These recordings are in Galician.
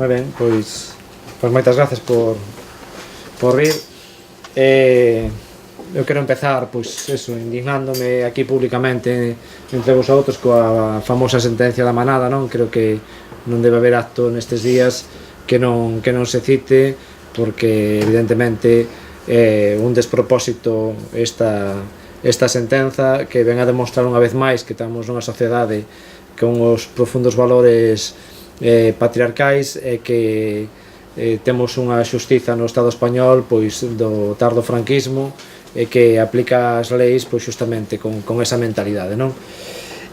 moi ben, pois moitas gracias por vir. Eu quero empezar, pois, eso, indignándome aquí públicamente entre vos outros coa famosa sentencia da manada, non? Creo que non debe haber acto nestes días que non se cite, porque evidentemente é un despropósito esta sentenza que ven a demostrar unha vez máis que estamos nunha sociedade con os profundos valores patriarcais e que temos unha xustiza no Estado español pois do tardo franquismo e que aplica as leis pois justamente con esa mentalidade, non?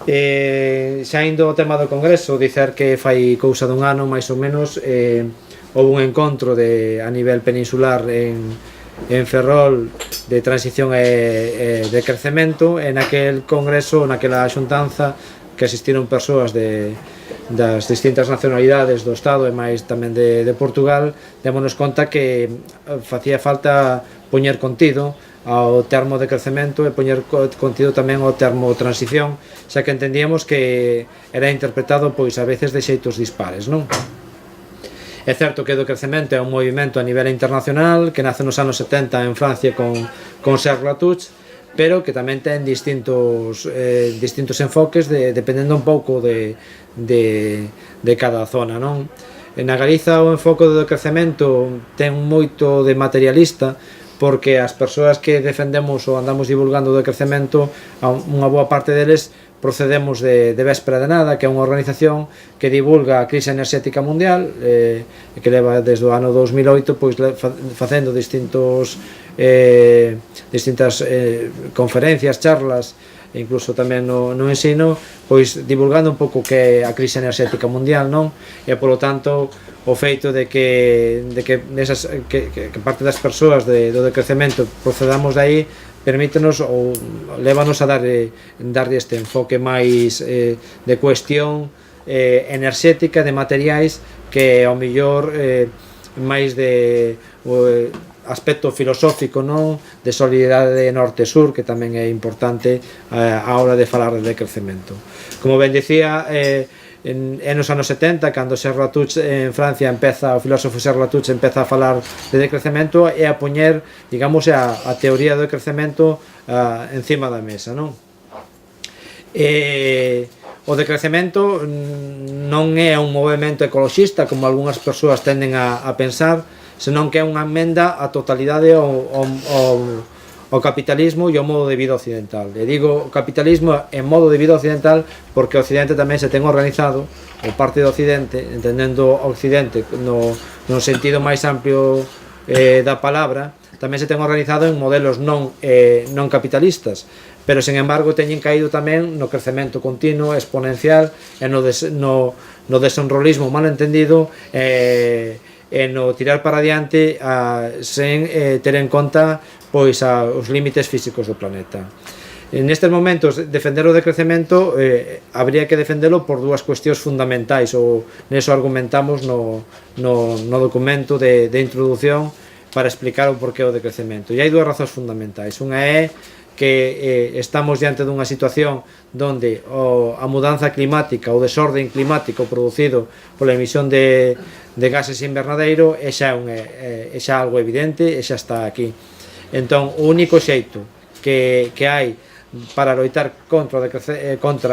Xa indo ao tema do Congreso, dicer que fai cousa dun ano máis ou menos houve un encontro a nivel peninsular en Ferrol de transición e de crecemento. En aquel congreso, naquela xuntanza que asistiron persoas das distintas nacionalidades do Estado e máis tamén de Portugal, démonos conta que facía falta poñer contido ao termo de crecemento e poñer contido tamén ao termo transición, xa que entendíamos que era interpretado pois a veces de xeitos dispares, non? É certo que o crecemento é un movimento a nivel internacional que nace nos anos 70 en Francia con Serge Latouche, pero que tamén ten distintos enfoques dependendo un pouco de cada zona, non? Na Galiza o enfoque do crecemento ten moito de materialista, porque as persoas que defendemos ou andamos divulgando o crecemento, unha boa parte deles procedemos de Véspera de Nada, que é unha organización que divulga a crise enerxética mundial, que leva desde o ano 2008 pois facendo distintas conferencias, charlas, e incluso tamén no ensino, pois divulgando un pouco que é a crise enerxética mundial, non? E polo tanto o feito de que parte das persoas do decrecemento procedamos de aí permítenos ou lévanos a darlle este enfoque máis de cuestión enerxética, de materiais, que ao mellor máis de aspecto filosófico, non? De solidariedade norte-sur, que tamén é importante a hora de falar de crecemento. Como ben dicía, nos anos 70, cando Serge Latouche en Francia o filósofo Serge Latouche empeza a falar de decrecemento e a poñer, digamos, a teoría do decrecemento encima da mesa, non? O decrecemento non é un movimento ecoloxista como algunhas persoas tenden a pensar, senón que é unha emenda á totalidade ao capitalismo e ao modo de vida occidental. E digo capitalismo e modo de vida occidental porque o Occidente tamén se ten organizado, o parte do Occidente, entendendo o Occidente no sentido máis amplio da palabra, tamén se ten organizado en modelos non capitalistas, pero, sen embargo, teñen caído tamén no crecemento continuo, exponencial, e no desenrolismo mal entendido, e no tirar para adiante sen ter en conta pois os límites físicos do planeta. Nestes momentos, defender o decrecemento habría que defendelo por dúas cuestións fundamentais, ou neso argumentamos no documento de introdución para explicar o porqué o decrecemento. E hai dúas razóns fundamentais. Unha é que estamos diante dunha situación donde a mudanza climática, o desorden climático producido pola emisión de gases invernadeiro é xa algo evidente e xa está aquí. Entón, o único xeito que hai para loitar contra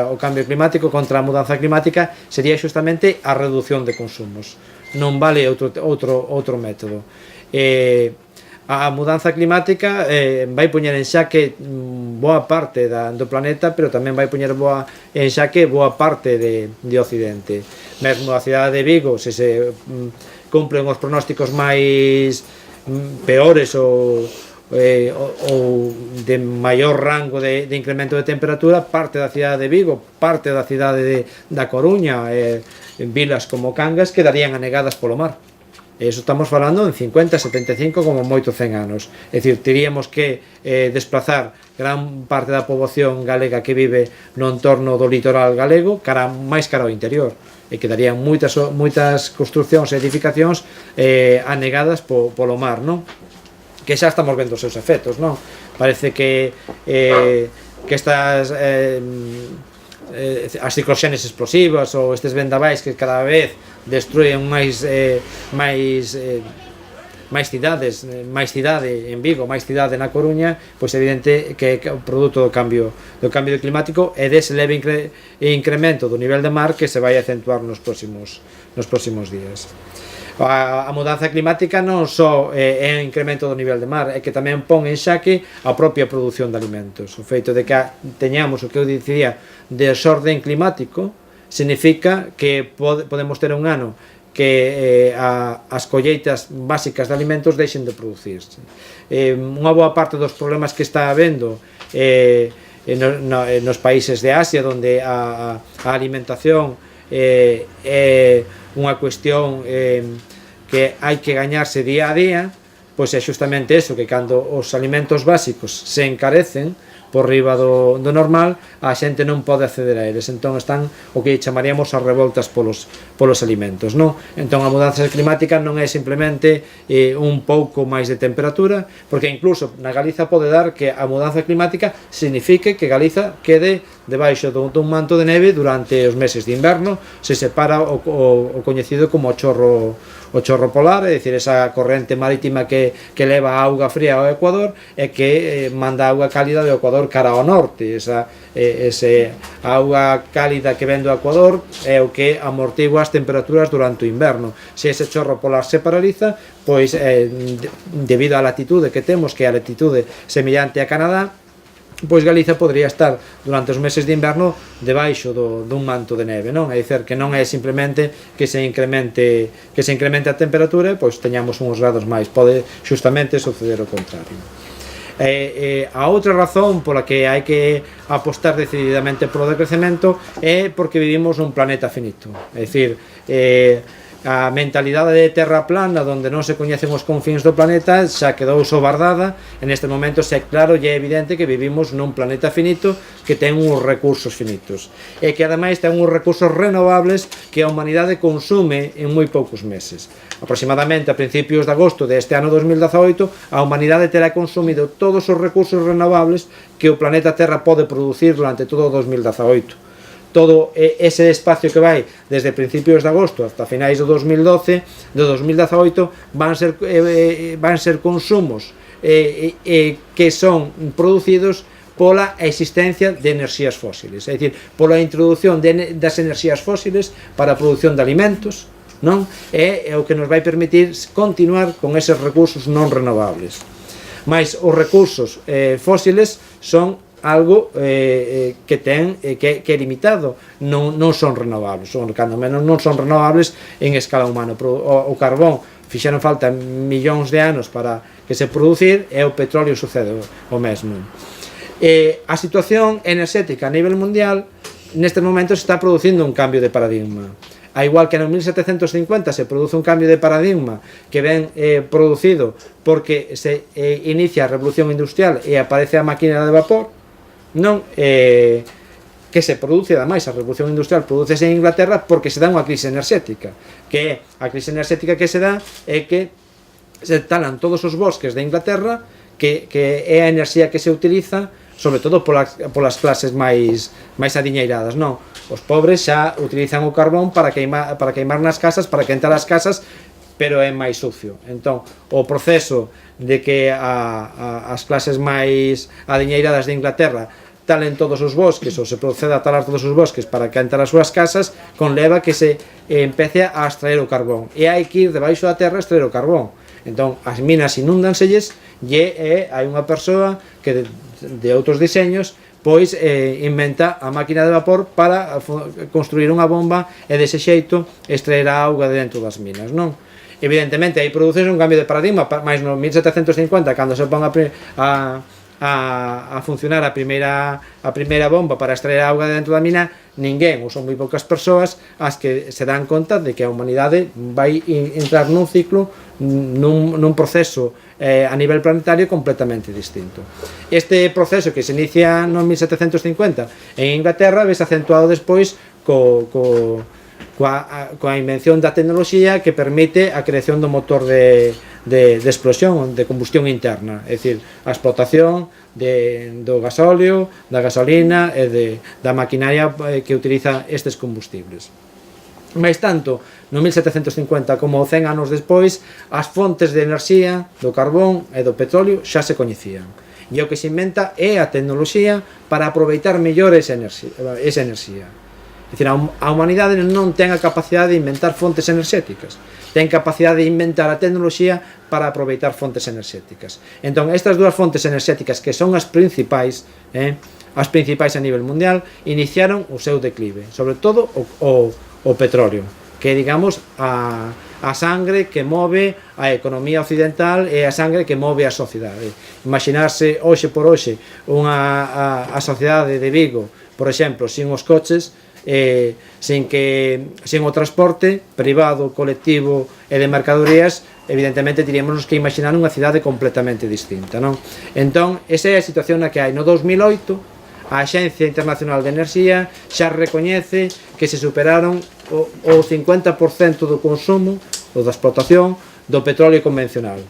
o cambio climático, contra a mudanza climática, sería justamente a reducción de consumos. Non vale outro método. A mudanza climática vai poñer en xaque boa parte do planeta, pero tamén vai poñer en xaque boa parte de Occidente. Mesmo a cidade de Vigo, se cumplen os pronósticos máis peores ou de maior rango de incremento de temperatura, parte da cidade de Vigo, parte da cidade da Coruña, vilas como Cangas quedarían anegadas polo mar. Eso estamos falando en 50, 75, como moito 100 anos. É dicir, teríamos que desplazar gran parte da poboación galega que vive no entorno do litoral galego máis cara ao interior, e quedarían moitas construcións e edificacións anegadas polo mar, non? Que xa estamos vendo os seus efectos, non? Parece que estas as cicloxenes explosivas ou estes vendavais que cada vez destruen máis cidade en Vigo, máis cidade na Coruña, pois é evidente que é o produto do cambio climático e dese leve incremento do nivel de mar que se vai acentuar nos próximos días. A mudanza climática non só é un incremento do nivel de mar, é que tamén pon en xaque a propia produción de alimentos. O feito de que teñamos o que eu dicía de desorden climático significa que podemos ter un ano que as colleitas básicas de alimentos deixen de producirse. Unha boa parte dos problemas que está habendo nos países de Asia, onde a alimentación é unha cuestión que hai que gañarse día a día, pois é justamente eso, que cando os alimentos básicos se encarecen por riba do normal, a xente non pode acceder a eles, entón están o que chamaríamos as revoltas polos alimentos, non? Entón a mudanza climática non é simplemente un pouco máis de temperatura, porque incluso na Galiza pode dar que a mudanza climática signifique que Galiza quede debaixo dun manto de neve durante os meses de inverno, se separa o coñecido como o chorro polar, é dicir, esa corrente marítima que leva a auga fría ao Ecuador e que manda a auga cálida do Ecuador cara ao norte. Esa auga cálida que ven do Ecuador é o que amortigua as temperaturas durante o inverno. Se ese chorro polar se paraliza, pois debido á latitude que temos, que é a latitude semellante a Canadá, pois Galiza podría estar durante os meses de inverno debaixo dun manto de neve, non? É dicir, que non é simplemente que se incremente a temperatura, pois teñamos uns grados máis, pode justamente suceder o contrario. A outra razón pola que hai que apostar decididamente polo decrecemento é porque vivimos nun planeta finito, é dicir, a mentalidade de terra plana onde non se coñecen os confíns do planeta xa quedou sobardada. En este momento é claro e é evidente que vivimos nun planeta finito que ten uns recursos finitos e que ademais ten uns recursos renovables que a humanidade consume en moi poucos meses. Aproximadamente a principios de agosto deste ano 2018 a humanidade terá consumido todos os recursos renovables que o planeta Terra pode producir durante todo o 2018. Todo ese espacio que vai desde principios de agosto hasta finais do 2018 van ser consumos que son producidos pola existencia de enerxías fósiles, é dicir, pola introducción das enerxías fósiles para a produción de alimentos, non? É o que nos vai permitir continuar con eses recursos non renovables. Mais os recursos fósiles son algo que é limitado, non son renovables, cando menos non son renovables en escala humana. O carbón fixeron falta millóns de anos para que se producir e o petróleo sucede o mesmo. A situación enerxética a nivel mundial neste momento se está producindo un cambio de paradigma. A igual que no 1750 se produce un cambio de paradigma que ven producido porque se inicia a revolución industrial e aparece a máquina de vapor, non que se produce, ademais, a revolución industrial produce en Inglaterra porque se dá unha crise enerxética, que a crise enerxética que se dá é que se talan todos os bosques de Inglaterra, que é a enerxía que se utiliza sobre todo polas clases máis adiñeiradas, non? Os pobres xa utilizan o carbón para queimar nas casas, para quentar as casas, pero é máis sucio. Entón, o proceso de que as clases máis adiñeiradas de Inglaterra talen todos os bosques ou se proceda a talar todos os bosques para quentar as súas casas conleva que se empece a extraer o carbón e hai que ir debaixo da terra a extraer o carbón. Entón as minas inúndanselles e hai unha persoa que de outros diseños pois inventa a máquina de vapor para construir unha bomba e dese xeito extraer a auga de dentro das minas, non? Evidentemente aí produces un cambio de paradigma, máis no 1750 cando se pon a funcionar a primeira bomba para extraer a auga de dentro da mina, ninguén, ou son moi poucas persoas as que se dan conta de que a humanidade vai entrar nun ciclo, nun proceso a nivel planetario completamente distinto. Este proceso que se inicia no 1750 en Inglaterra vese acentuado despois coa invención da tecnoloxía que permite a creación do motor de de explosión, de combustión interna, é dicir, a explotación do gasóleo, da gasolina e da maquinaria que utiliza estes combustibles. Mais tanto, no 1750 como 100 anos despois, as fontes de enerxía do carbón e do petróleo xa se coñecían. E o que se inventa é a tecnoloxía para aproveitar mellor esa enerxía. É dicir, a humanidade non ten a capacidade de inventar fontes enerxéticas, ten capacidade de inventar a tecnoloxía para aproveitar fontes enerxéticas. Entón, estas dúas fontes enerxéticas, que son as principais a nivel mundial, iniciaron o seu declive, sobre todo o petróleo, que é, digamos, a sangre que move a economía occidental e a sangre que move a sociedade. Imaginarse hoxe por hoxe a sociedade de Vigo, por exemplo, sin os coches, sin o transporte privado, colectivo e de mercadorías, evidentemente teríamos que imaginar unha cidade completamente distinta, non? Entón, esa é a situación na que hai. No 2008, a Axencia Internacional de Enerxía xa recoñece que se superaron o 50% do consumo ou da explotación do petróleo convencional.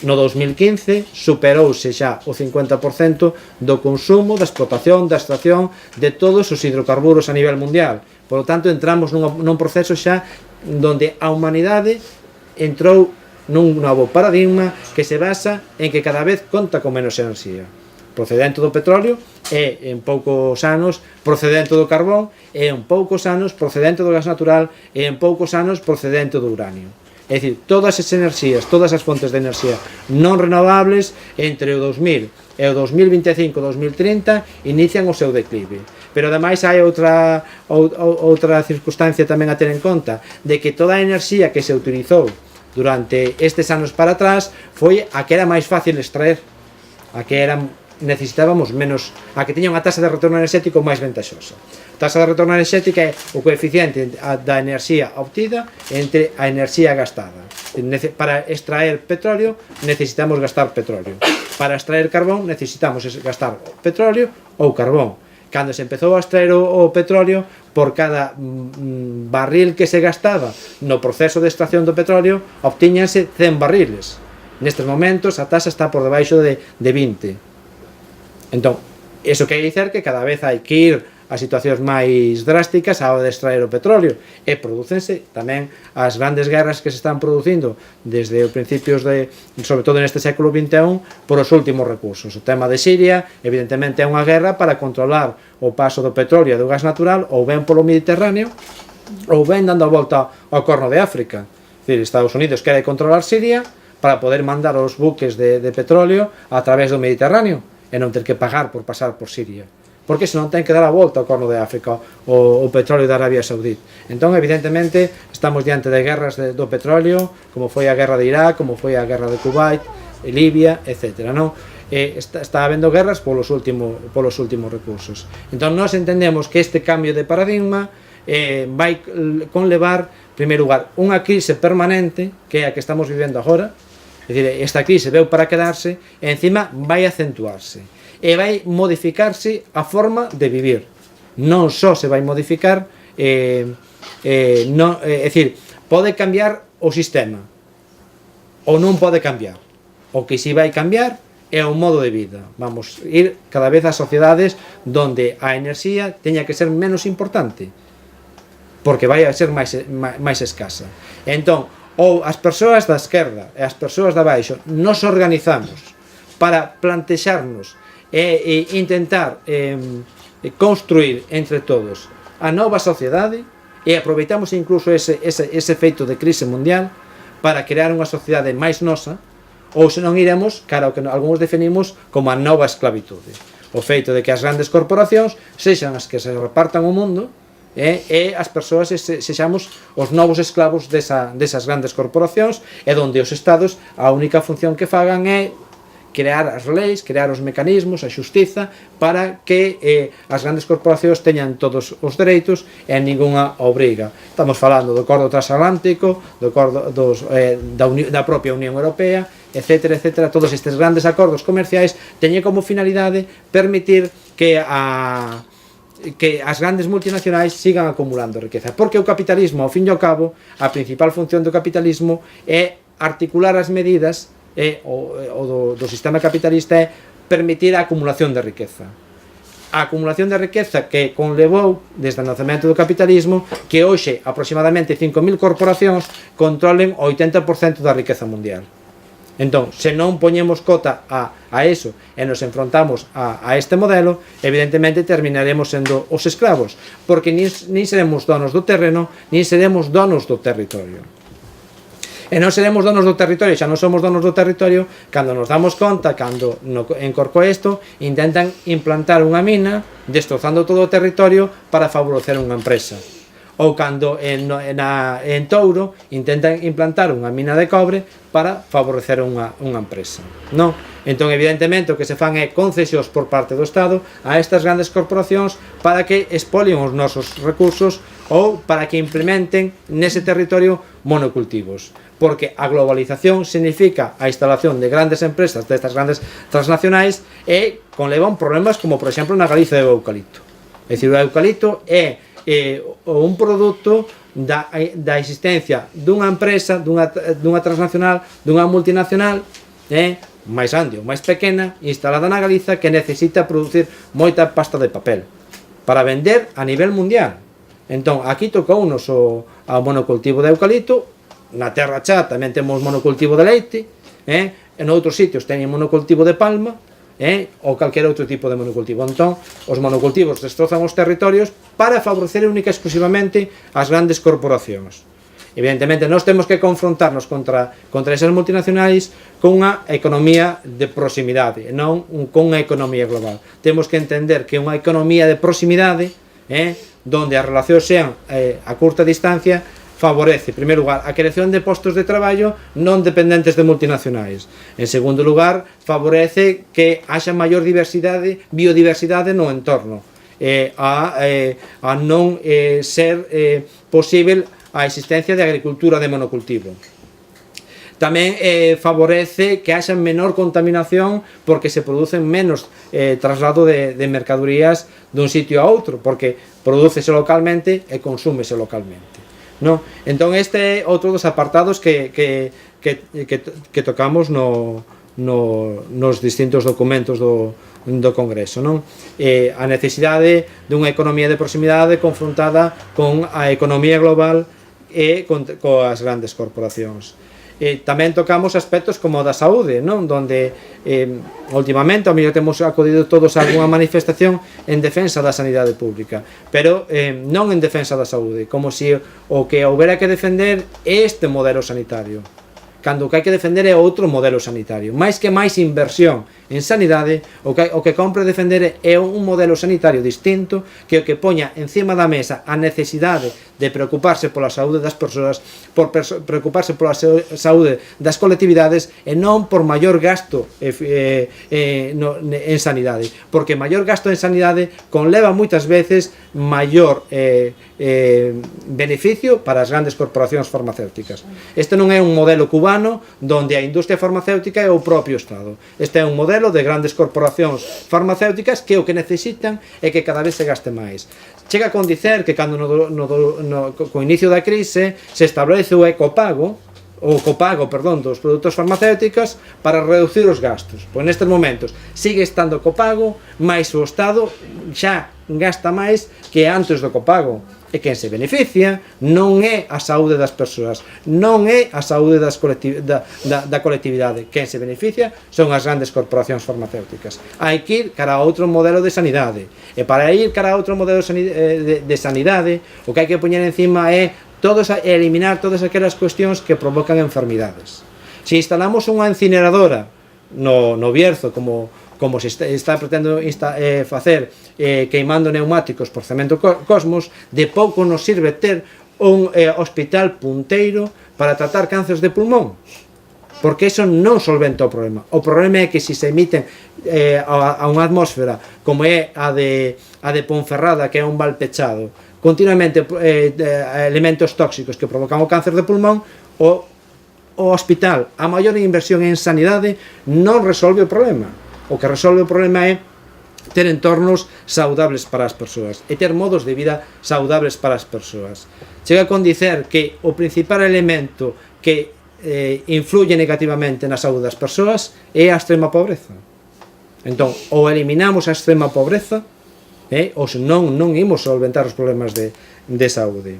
No 2015 superouse xa o 50% do consumo, da explotación, da extracción de todos os hidrocarburos a nivel mundial. Por lo tanto, entramos nun proceso xa onde a humanidade entrou nun novo paradigma que se basa en que cada vez conta con menos enerxía procedente do petróleo e en poucos anos procedente do carbón e en poucos anos procedente do gas natural e en poucos anos procedente do uranio. É dicir, todas as enerxías, todas as fontes de enerxía non renovables entre o 2000 e o 2025-2030 inician o seu declive. Pero ademais hai outra circunstancia tamén a ter en conta, de que toda a enerxía que se utilizou durante estes anos para atrás foi a que era máis fácil extraer, a que necesitábamos menos, a que tiña unha tasa de retorno enerxético máis ventaxosa. A tasa de retorno enerxética é o coeficiente da enerxía obtida entre a enerxía gastada. Para extraer petróleo necesitamos gastar petróleo. Para extraer carbón necesitamos gastar petróleo ou carbón. Cando se empezou a extraer o petróleo, por cada barril que se gastaba no proceso de extracción do petróleo, obtíñanse 100 barriles. Nestes momentos a tasa está por debaixo de 20. Entón, iso quere dicer que cada vez hai que ir a situacións máis drásticas á hora de extraer o petróleo, e prodúcense tamén as grandes guerras que se están producindo desde os principios sobre todo neste século XXI, por os últimos recursos. O tema de Siria, evidentemente, é unha guerra para controlar o paso do petróleo e do gas natural, ou ben polo Mediterráneo, ou ben dando a volta ao Corno de África. É dicir, Estados Unidos quere controlar Siria para poder mandar os buques de petróleo a través do Mediterráneo e non ter que pagar por pasar por Siria, porque senón ten que dar a volta ao Corno de África o petróleo da Arabia Saudí. Entón, evidentemente, estamos diante de guerras do petróleo, como foi a guerra de Irak, como foi a guerra de Kuwait, Libia, etc. Está habendo guerras polos últimos recursos. Entón, nós entendemos que este cambio de paradigma vai conlevar, en primeiro lugar, unha crise permanente, que é a que estamos vivendo agora. É dicir, esta crise veu para quedarse e encima vai acentuarse e vai modificarse a forma de vivir. Non só se vai modificar, é dicir, pode cambiar o sistema ou non pode cambiar. O que si vai cambiar é o modo de vida. Vamos ir cada vez a sociedades donde a enerxía teña que ser menos importante, porque vai a ser máis escasa. Entón, ou as persoas da esquerda e as persoas da baixo nos organizamos para plantexarnos e intentar construir entre todos a nova sociedade, e aproveitamos incluso ese feito de crise mundial para crear unha sociedade máis nosa, ou senón iremos cara ao que algúns definimos como a nova esclavitude, o feito de que as grandes corporacións sexan as que se repartan o mundo e as persoas sexamos os novos esclavos desas grandes corporacións, e donde os estados a única función que fagan é crear as leis, crear os mecanismos, a xustiza, para que as grandes corporacións teñan todos os dereitos e ningunha obriga. Estamos falando do Acordo Transatlántico, da propia Unión Europea, etc. Todos estes grandes acordos comerciais teñen como finalidade permitir que as grandes multinacionais sigan acumulando riqueza, porque o capitalismo, ao fin e ao cabo, a principal función do capitalismo é articular as medidas do sistema capitalista é permitir a acumulación de riqueza. A acumulación de riqueza que conlevou desde o nacemento do capitalismo que hoxe aproximadamente 5.000 corporacións controlen o 80% da riqueza mundial. Entón, se non poñemos cota a eso e nos enfrontamos a este modelo, evidentemente terminaremos sendo os escravos, porque nin seremos donos do terreno, nin seremos donos do territorio. E non seremos donos do territorio, xa non somos donos do territorio, cando nos damos conta, cando en Corcoesto intentan implantar unha mina, destrozando todo o territorio para favorecer unha empresa. Ou cando en Touro intentan implantar unha mina de cobre para favorecer unha empresa. Non? Entón, evidentemente, o que se fan é concesións por parte do Estado a estas grandes corporacións para que expolien os nosos recursos ou para que implementen nese territorio monocultivos. Porque a globalización significa a instalación de grandes empresas, destas grandes transnacionais, e conlevan problemas como, por exemplo, na Galicia do eucalipto. É dicir, o eucalipto é un produto da existencia dunha empresa, dunha transnacional, dunha multinacional, máis grande ou máis pequena, instalada na Galiza, que necesita producir moita pasta de papel para vender a nivel mundial. Entón, aquí tocounos o monocultivo de eucalipto, na Terra Chá tamén temos monocultivo de leite, en outros sitios teñen monocultivo de palma, ou calquera outro tipo de monocultivo. Entón, os monocultivos destrozan os territorios para favorecer única e exclusivamente as grandes corporacións. Evidentemente, nós temos que confrontarnos contra esas multinacionais con unha economía de proximidade, non con unha economía global. Temos que entender que unha economía de proximidade, donde as relacións sean a curta distancia, favorece, en primeiro lugar, a creación de postos de traballo non dependentes de multinacionais. En segundo lugar, favorece que haxa maior biodiversidade no entorno, a non ser posible a existencia de agricultura de monocultivo. Tamén favorece que haxa menor contaminación porque se producen menos traslado de mercadorías dun sitio a outro, porque prodúcese localmente e consúmese localmente. No? Entón, este é outro dos apartados que tocamos nos distintos documentos do Congreso, non? A necesidade dunha economía de proximidade confrontada con a economía global e coas grandes corporacións. Tamén tocamos aspectos como da saúde, non? Donde últimamente ao mellor temos acudido todos a algunha manifestación en defensa da sanidade pública, pero non en defensa da saúde, como se o que houbera que defender é este modelo sanitario, cando o que hai que defender é outro modelo sanitario. Mais que máis inversión en sanidade, o que compre defender é un modelo sanitario distinto, que o que poña encima da mesa a necesidade de preocuparse pola saúde das persoas, preocuparse pola saúde das colectividades e non por maior gasto en sanidade, porque maior gasto en sanidade conleva moitas veces maior beneficio para as grandes corporacións farmacéuticas. Este non é un modelo cubano donde a industria farmacéutica é o propio Estado. Este é un modelo de grandes corporacións farmacéuticas que o que necesitan é que cada vez se gaste máis. Chega con dicer que cando co inicio da crise se establece o copago dos produtos farmacéuticos para reducir os gastos. Pois nestes momentos sigue estando copago, mais o Estado xa gasta máis que antes do copago. E quen se beneficia non é a saúde das persoas, non é a saúde da colectividade. Quen se beneficia son as grandes corporacións farmacéuticas. Hai que ir cara a outro modelo de sanidade, e para ir cara a outro modelo de sanidade o que hai que poñer encima é eliminar todas aquelas cuestións que provocan enfermidades. Se instalamos unha incineradora no Bierzo, como se está pretendo facer queimando neumáticos por Cemento Cosmos, de pouco nos sirve ter un hospital punteiro para tratar cánceres de pulmón, porque iso non solventa o problema. O problema é que se emiten a unha atmósfera como é a de Ponferrada, que é un val pechado, continuamente elementos tóxicos que provocan o cáncer de pulmón, o hospital, a maior inversión en sanidade, non resolve o problema. O que resolve o problema é ter entornos saudables para as persoas e ter modos de vida saudables para as persoas. Chega con dicer que o principal elemento que influye negativamente na saúde das persoas é a extrema pobreza. Entón, ou eliminamos a extrema pobreza, ou senón non imos solventar os problemas de saúde.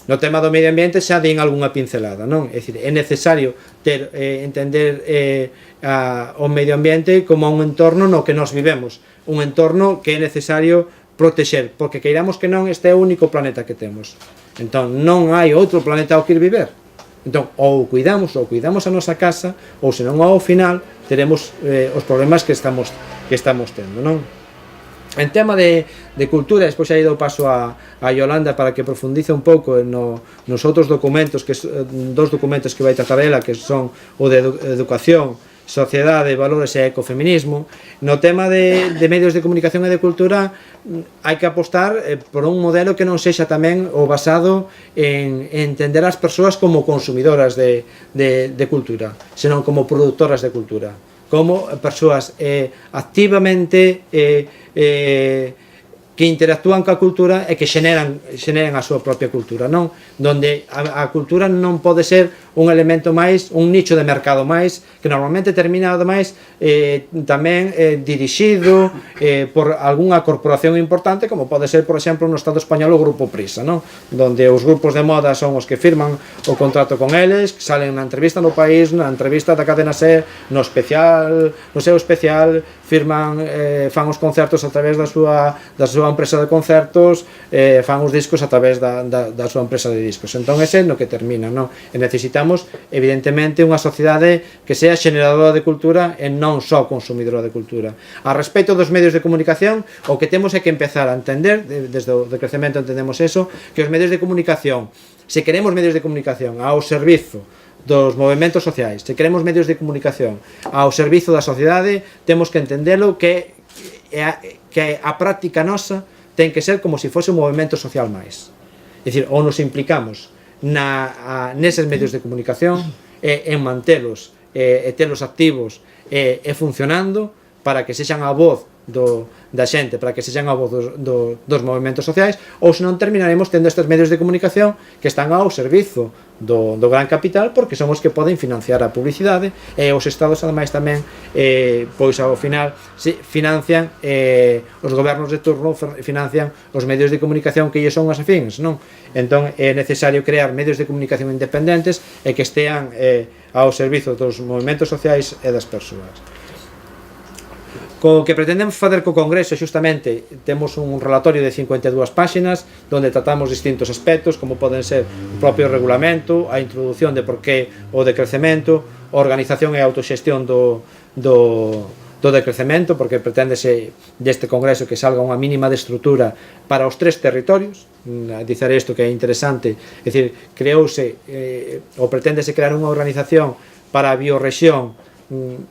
No tema do medio ambiente xa din algunha pincelada, non? É dicir, é necesario entender o medio ambiente como un entorno no que nos vivemos, un entorno que é necesario protexer, porque queiramos que non, este é o único planeta que temos. Entón, non hai outro planeta ao que ir viver. Entón, ou cuidamos a nosa casa, ou senón ao final teremos os problemas que estamos tendo, non? En tema de cultura, despois aí dou paso a Yolanda para que profundice un pouco nos outros documentos, dos documentos que vai tratar ela, que son o de educación, sociedade, valores e ecofeminismo. No tema de medios de comunicación e de cultura hai que apostar por un modelo que non sexa tamén o basado en entender as persoas como consumidoras de cultura, senón como produtoras de cultura, como persoas activamente que interactúan coa cultura e que xeneran a súa propia cultura, non? Donde a cultura non pode ser un elemento máis, un nicho de mercado máis, que normalmente termina ademais tamén dirixido por algunha corporación importante, como pode ser, por exemplo, no Estado español o Grupo Prisa, non? Donde os grupos de moda son os que firman o contrato con eles, que salen na entrevista no País, na entrevista da cadena SER, no seu especial, firman, fan os concertos a través da súa empresa de concertos, fan os discos a través da súa empresa de discos. Entón, ese é no que termina, non? E necesitamos, evidentemente, unha sociedade que sea xeneradora de cultura e non só consumidora de cultura. A respecto dos medios de comunicación, o que temos é que empezar a entender, desde o decrecemento entendemos eso, que os medios de comunicación, se queremos medios de comunicación ao servizo dos movimentos sociais, se queremos medios de comunicación ao servizo da sociedade, temos que entendelo que a práctica nosa ten que ser como se fose un movimento social máis. É dicir, ou nos implicamos neses medios de comunicación en mantelos e telos activos e funcionando para que sexan a voz da xente, para que sexan a voz dos movimentos sociais, ou senón terminaremos tendo estes medios de comunicación que están ao servizo do gran capital, porque son os que poden financiar a publicidade, e os estados ademais tamén pois ao final financian, os gobernos de turno financian os medios de comunicación que lles son as afins, non? Entón é necesario crear medios de comunicación independentes e que estean ao servizo dos movimentos sociais e das persoas. Co que pretendemos facer co Congreso, xustamente, temos un relatorio de 52 páxinas onde tratamos distintos aspectos, como poden ser o propio regulamento, a introducción de por que o decrecemento, a organización e a autoxestión do decrecemento, porque pretendese deste Congreso que salga unha mínima de estrutura para os 3 territorios. Dizer isto que é interesante, é dicir, creouse ou pretendese crear unha organización para a biorrexión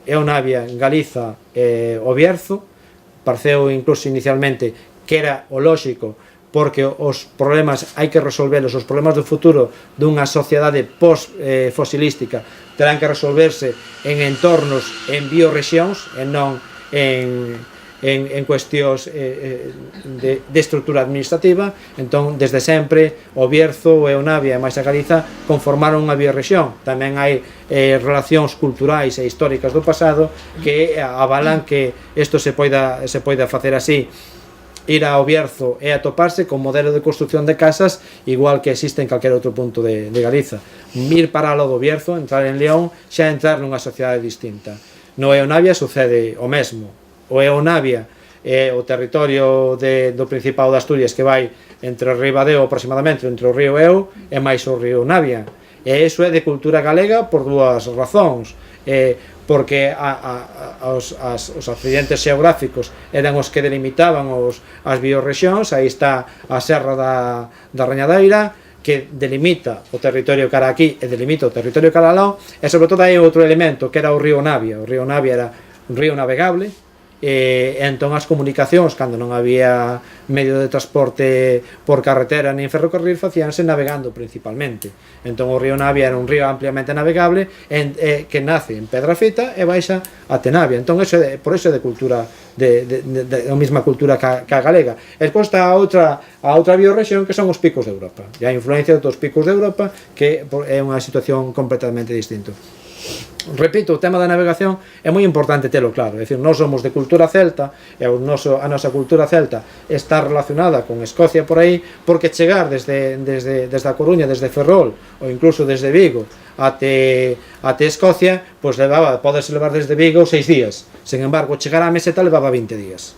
é o Navia, Galiza e o Bierzo. Pareceu incluso inicialmente que era o lóxico, porque os problemas hai que resolvelos, os problemas do futuro dunha sociedade post-fosilística terán que resolverse en entornos, en biorrexións e non en cuestións de estrutura administrativa. Entón, desde sempre, o Bierzo, o Navia e máis a Galiza conformaron unha biorrexión. Tamén hai relacións culturais e históricas do pasado que avalan que isto se poida facer así. Ir ao Bierzo é atoparse con modelo de construcción de casas igual que existe en calquer outro punto de Galiza. Ir para lo do Bierzo, entrar en León, xa entrar nunha sociedade distinta. No Eonavia sucede o mesmo. O Eonavia é o territorio do Principado de Asturias que vai entre Ribadeo aproximadamente, entre o río Eo e máis o río Navia. E iso é de cultura galega por dúas razóns. Porque os accidentes xeográficos eran os que delimitaban as biorrexións. Aí está a Serra da Rañadeira, que delimita o territorio cara aquí e delimita o territorio cara aló, e sobre todo hai outro elemento que era o río Navia. O río Navia era un río navegable, entón as comunicacións, cando non había medio de transporte por carretera nin ferrocarril, facíanse navegando principalmente. Entón o río Navia era un río ampliamente navegable que nace en Pedrafita e baixa até Navia. Entón por eso é de cultura a mesma cultura que a galega. E despois está a outra biorrexión que son os picos de Europa, e a influencia dos picos de Europa, que é unha situación completamente distinta. Repito, o tema da navegación é moi importante telo claro, é dicir, nós somos de cultura celta e a nosa cultura celta está relacionada con Escocia por aí, porque chegar desde a Coruña, desde Ferrol ou incluso desde Vigo até Escocia, pois podese levar desde Vigo 6 días, sen embargo chegar á Meseta levaba 20 días.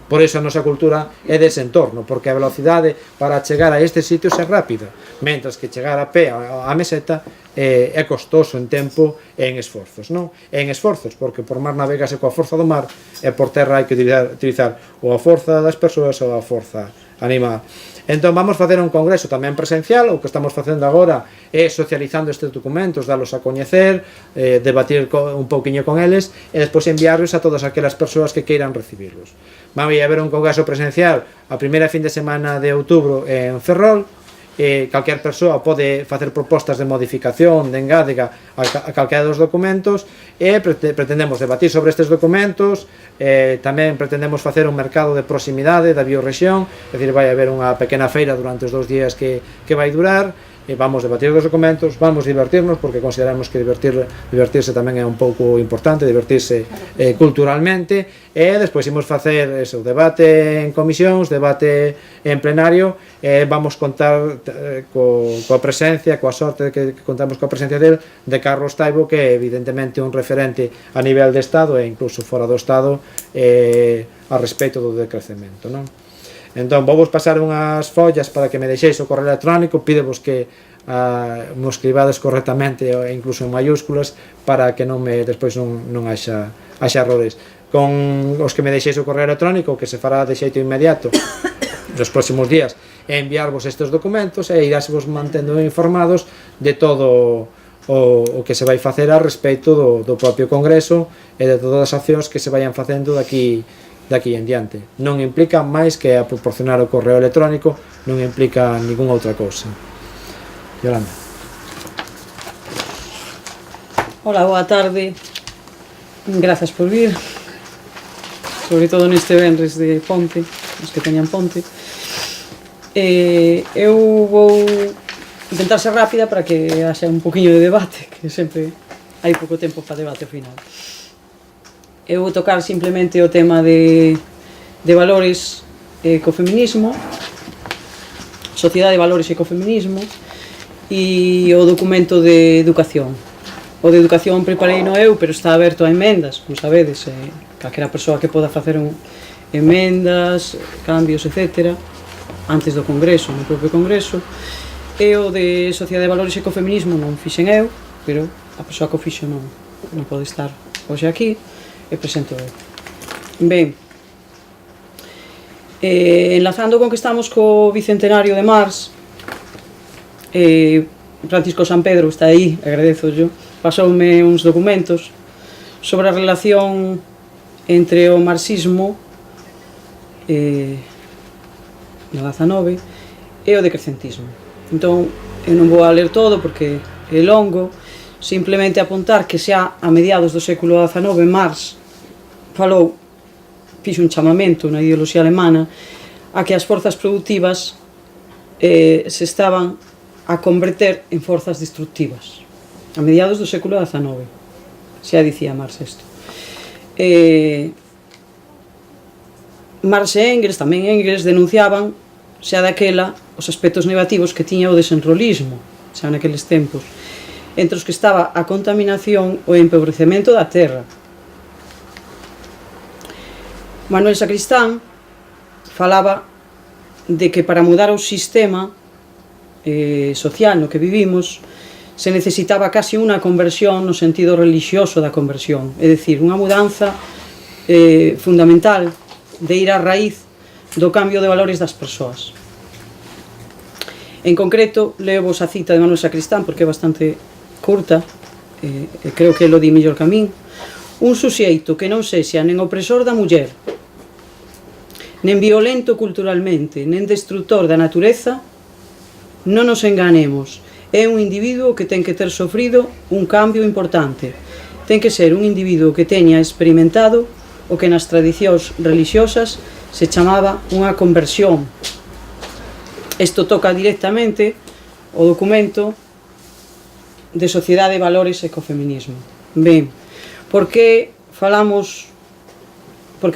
Por iso a nosa cultura é dese entorno, porque a velocidade para chegar a estes sitios é rápida, mentras que chegar a pé á Meseta é costoso en tempo e en esforzos, non? En esforzos, porque por mar navegase coa forza do mar e por terra hai que utilizar ou a forza das persoas ou a forza animal. Entón vamos facer un congreso tamén presencial. O que estamos facendo agora é socializando estes documentos, dalos a coñecer, debatir un pouquiño con eles e despois enviarlos a todas aquelas persoas que queiran recibirlos. Vai haber un congreso presencial a primeira fin de semana de outubro en Ferrol. Calquer persoa pode facer propostas de modificación, de engádega a calquera dos documentos, e pretendemos debatir sobre estes documentos. Tamén pretendemos facer un mercado de proximidade da biorrexión, é dicir, vai haber unha pequena feira durante os 2 días que vai durar, e vamos debatir os documentos, vamos divertirnos, porque consideramos que divertirse tamén é un pouco importante, divertirse culturalmente, e despois imos facer o debate en comisións, debate en plenario, e vamos contar coa presencia, coa sorte que contamos coa presencia de Carlos Taibo, que é evidentemente un referente a nivel de Estado e incluso fora do Estado a respecto do decrecemento, non? Entón, vou vos pasar unhas follas para que me deixeis o correo electrónico, pídevos que mo escribades correctamente e incluso en mayúsculas para que despois non haxa errores. Con os que me deixeis o correo electrónico, que se fará de xeito inmediato nos próximos días, e enviarvos estes documentos e irásvos mantendo informados de todo o que se vai facer a respecto do propio congreso e de todas as accións que se vayan facendo daqui en diante. Non implica máis que a proporcionar o correo electrónico, non implica ninguna outra cousa. Yolanda. Hola, boa tarde. Grazas por vir, sobre todo neste venres de ponte, os que teñan ponte. Eu vou intentar ser rápida para que haxa un poquinho de debate, que sempre hai pouco tempo para debate ao final. Eu vou tocar simplemente o tema de valores e ecofeminismo, sociedade de valores e ecofeminismo, e o documento de educación. O de educación preparei no eu, pero está aberto a emendas, como sabedes, calquera persoa que poda facer emendas, cambios, etc., antes do congreso, no propio congreso. E o de sociedade de valores e ecofeminismo non fixen eu, pero a persoa que o fixo non pode estar hoxe aquí, e presento eu. Ben, enlazando con que estamos co bicentenario de Mars, Francisco San Pedro está aí, agradezo yo, pasoume uns documentos sobre a relación entre o marxismo no 19 e o decrecentismo. Entón, eu non vou a ler todo porque é longo, simplemente apuntar que xa a mediados do século XIX Marx fixo un chamamento na ideoloxía alemana a que as forzas productivas se estaban a converter en forzas destructivas a mediados do século XIX. Xa dicía Marx isto. Marx e Engels, tamén Engels, denunciaban xa daquela os aspectos negativos que tiña o desenrolismo, xa naqueles tempos, entre os que estaba a contaminación ou o empobrecemento da terra. Manuel Sacristán falaba de que para mudar o sistema social no que vivimos se necesitaba casi unha conversión no sentido religioso da conversión, é dicir, unha mudanza fundamental de ir á raíz do cambio de valores das persoas. En concreto, leovos a cita de Manuel Sacristán porque é bastante curta, creo que lo di mellor que a min. Un suxeito que non sexa nen opresor da muller, nen violento culturalmente, nen destructor da natureza, non nos enganemos, é un individuo que ten que ter sofrido un cambio importante. Ten que ser un individuo que teña experimentado o que nas tradicións religiosas se chamaba unha conversión. Isto toca directamente o documento de Sociedade, Valores e Ecofeminismo. Ben, por que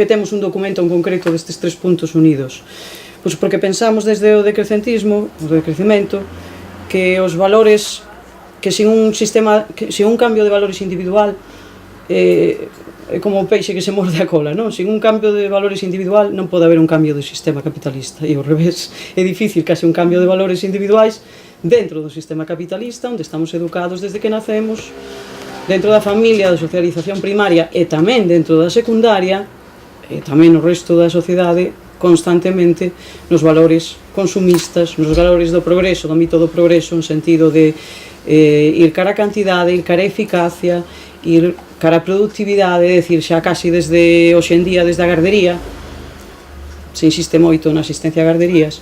temos un documento en concreto destes 3 puntos unidos? Pois porque pensamos desde o decrecentismo, o decrecemento, que os valores, que sin un cambio de valores individual, é como o peixe que se morde a cola, non? Sin un cambio de valores individual non pode haber un cambio do sistema capitalista, e ao revés, é difícil que haxe un cambio de valores individuais dentro do sistema capitalista, onde estamos educados desde que nacemos, dentro da familia, da socialización primaria e tamén dentro da secundaria, e tamén no resto da sociedade, constantemente nos valores consumistas, nos valores do progreso, do mito do progreso, en sentido de ir cara a cantidade, ir cara a eficacia, ir cara a productividade, é dicir, xa casi desde hoxe en día, desde a gardería, se insiste moito na asistencia a garderías,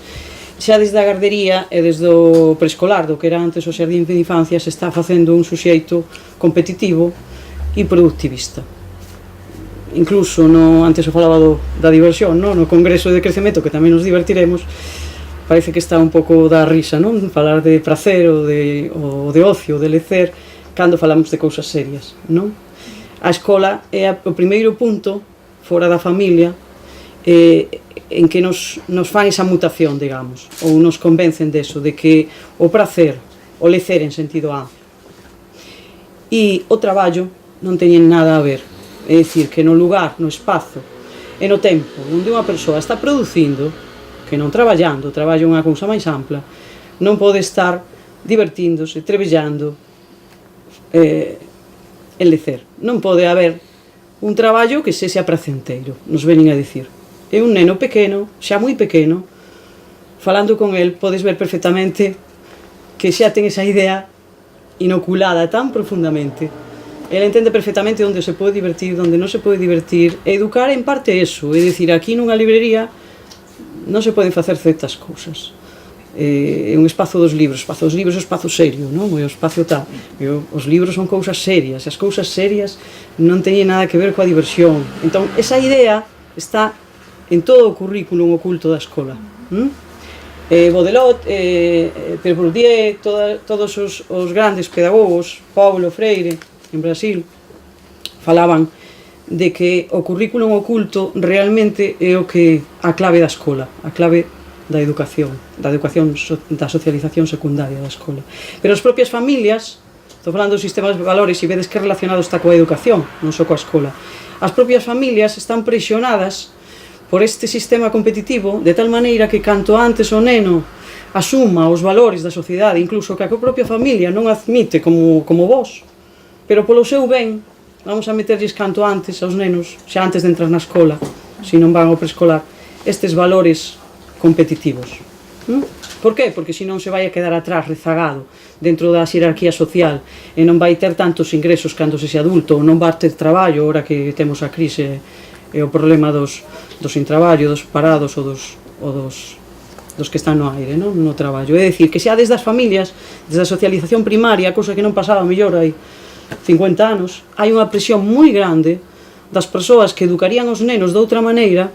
xa desde a gardería e desde o preescolar, do que era antes o xardín de infancia, se está facendo un suxeito competitivo e productivista. Incluso, antes eu falaba da diversión, no Congreso de Crecemento, que tamén nos divertiremos, parece que está un pouco da risa, non? Falar de prazer ou de ocio, de lecer, cando falamos de cousas serias, non? A escola é o primeiro punto, fora da familia, en que nos fan esa mutación, digamos, ou nos convencen deso, de que o prazer, o lecer en sentido amplio, e o traballo non teñen nada a ver. É dicir, que no lugar, no espazo e no tempo onde unha persoa está producindo, que non traballando, o traballo é unha cousa máis ampla, non pode estar divertíndose, trebellando, en lecer. Non pode haber un traballo que sexa pracenteiro, nos venin a dicir. E un neno pequeno, xa moi pequeno, falando con el, podes ver perfectamente que xa ten esa idea inoculada tan profundamente. Ele entende perfectamente onde se pode divertir, onde non se pode divertir. Educar en parte eso, é dicir, aquí nunha librería non se poden facer certas cousas. É un espazo dos libros, o espazo serio, non? O espazo tal. Os libros son cousas serias, e as cousas serias non teñen nada que ver coa diversión. Entón, esa idea está en todo o currículum oculto da escola. Baudelot, Pierre Bourdieu, todos os grandes pedagogos, Paulo Freire, en Brasil, falaban de que o currículum oculto realmente é a clave da escola, a clave da educación, da socialización secundaria da escola. Pero as propias familias, estou falando dos sistemas de valores e vedes que relacionado está coa educación, non só coa escola, as propias familias están presionadas por este sistema competitivo de tal maneira que canto antes o neno asuma os valores da sociedade, incluso que a propia familia non admite como vos, pero polo seu ben, vamos a meterlles canto antes aos nenos, xa antes de entrar na escola, se non van ao preescolar, estes valores competitivos. Por qué? Porque senón se vai a quedar atrás, rezagado, dentro da xerarquía social, e non vai ter tantos ingresos cando se adulto, ou non vai ter traballo, ora que temos a crise e o problema dos sin traballo, dos parados ou dos que están no aire, no traballo. É dicir, que xa desde as familias, desde a socialización primaria, cousa que non pasaba mellor hai 50 anos, hai unha presión moi grande das persoas que educarían os nenos de outra maneira,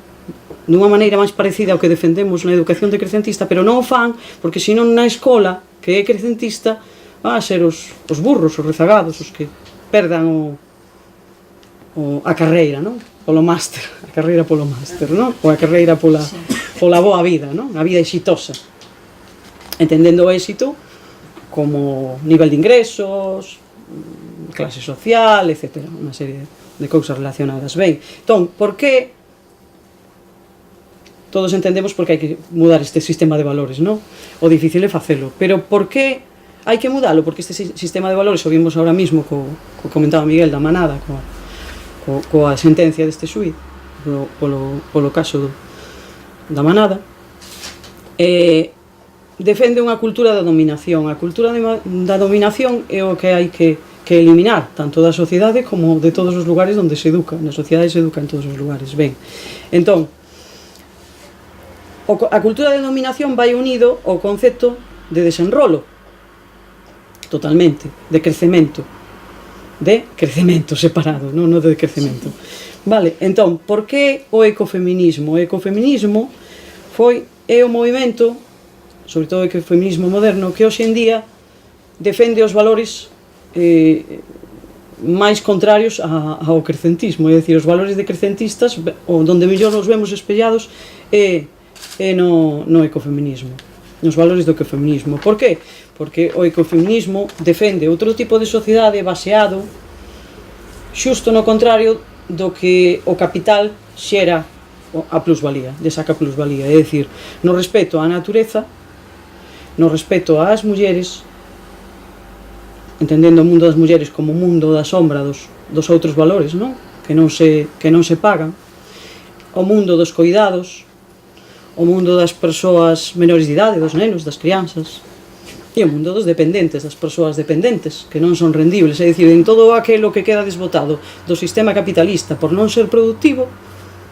dunha maneira máis parecida ao que defendemos na educación decrecentista, pero non o fan, porque senón na escola, que é crecentista, van a ser os burros, os rezagados, os que perdan a carreira, non? Polo máster, a carreira polo máster, non? Ou a carreira pola boa vida, non? A vida exitosa. Entendendo o éxito como nivel de ingresos, clase social, etc. Unha serie de cousas relacionadas. Ben, entón, por que todos entendemos por que hai que mudar este sistema de valores, non? O difícil é facelo, pero por que hai que mudalo? Porque este sistema de valores, o vimos ahora mismo co comentaba Miguel da manada, coa sentencia deste xuíz polo caso da manada, defende unha cultura da dominación. A cultura da dominación é o que hai que que eliminar, tanto da sociedade como de todos os lugares onde se educa. Na sociedade se educa en todos os lugares. Ben, entón, a cultura de dominación vai unido ao concepto de desenrolo, totalmente, de crecemento separado, non de crecemento. Vale, entón, por que o ecofeminismo? O ecofeminismo é o movimento, sobre todo o ecofeminismo moderno, que hoxe en día defende os valores máis contrarios ao crecentismo, é dicir, os valores decrecentistas, onde mellor nos vemos espellados é no ecofeminismo, nos valores do ecofeminismo. Por qué? Porque o ecofeminismo defende outro tipo de sociedade baseado xusto no contrario do que o capital xera a plusvalía, lle saca plusvalía, é dicir, no respeto á natureza, no respeto ás mulleres, entendendo o mundo das mulleres como o mundo da sombra dos outros valores, non? Que non se pagan, o mundo dos coidados, o mundo das persoas menores de idade, dos nenos, das crianzas, e o mundo dos dependentes, das persoas dependentes, que non son rendibles, é dicir, en todo aquilo que queda desbotado do sistema capitalista por non ser productivo,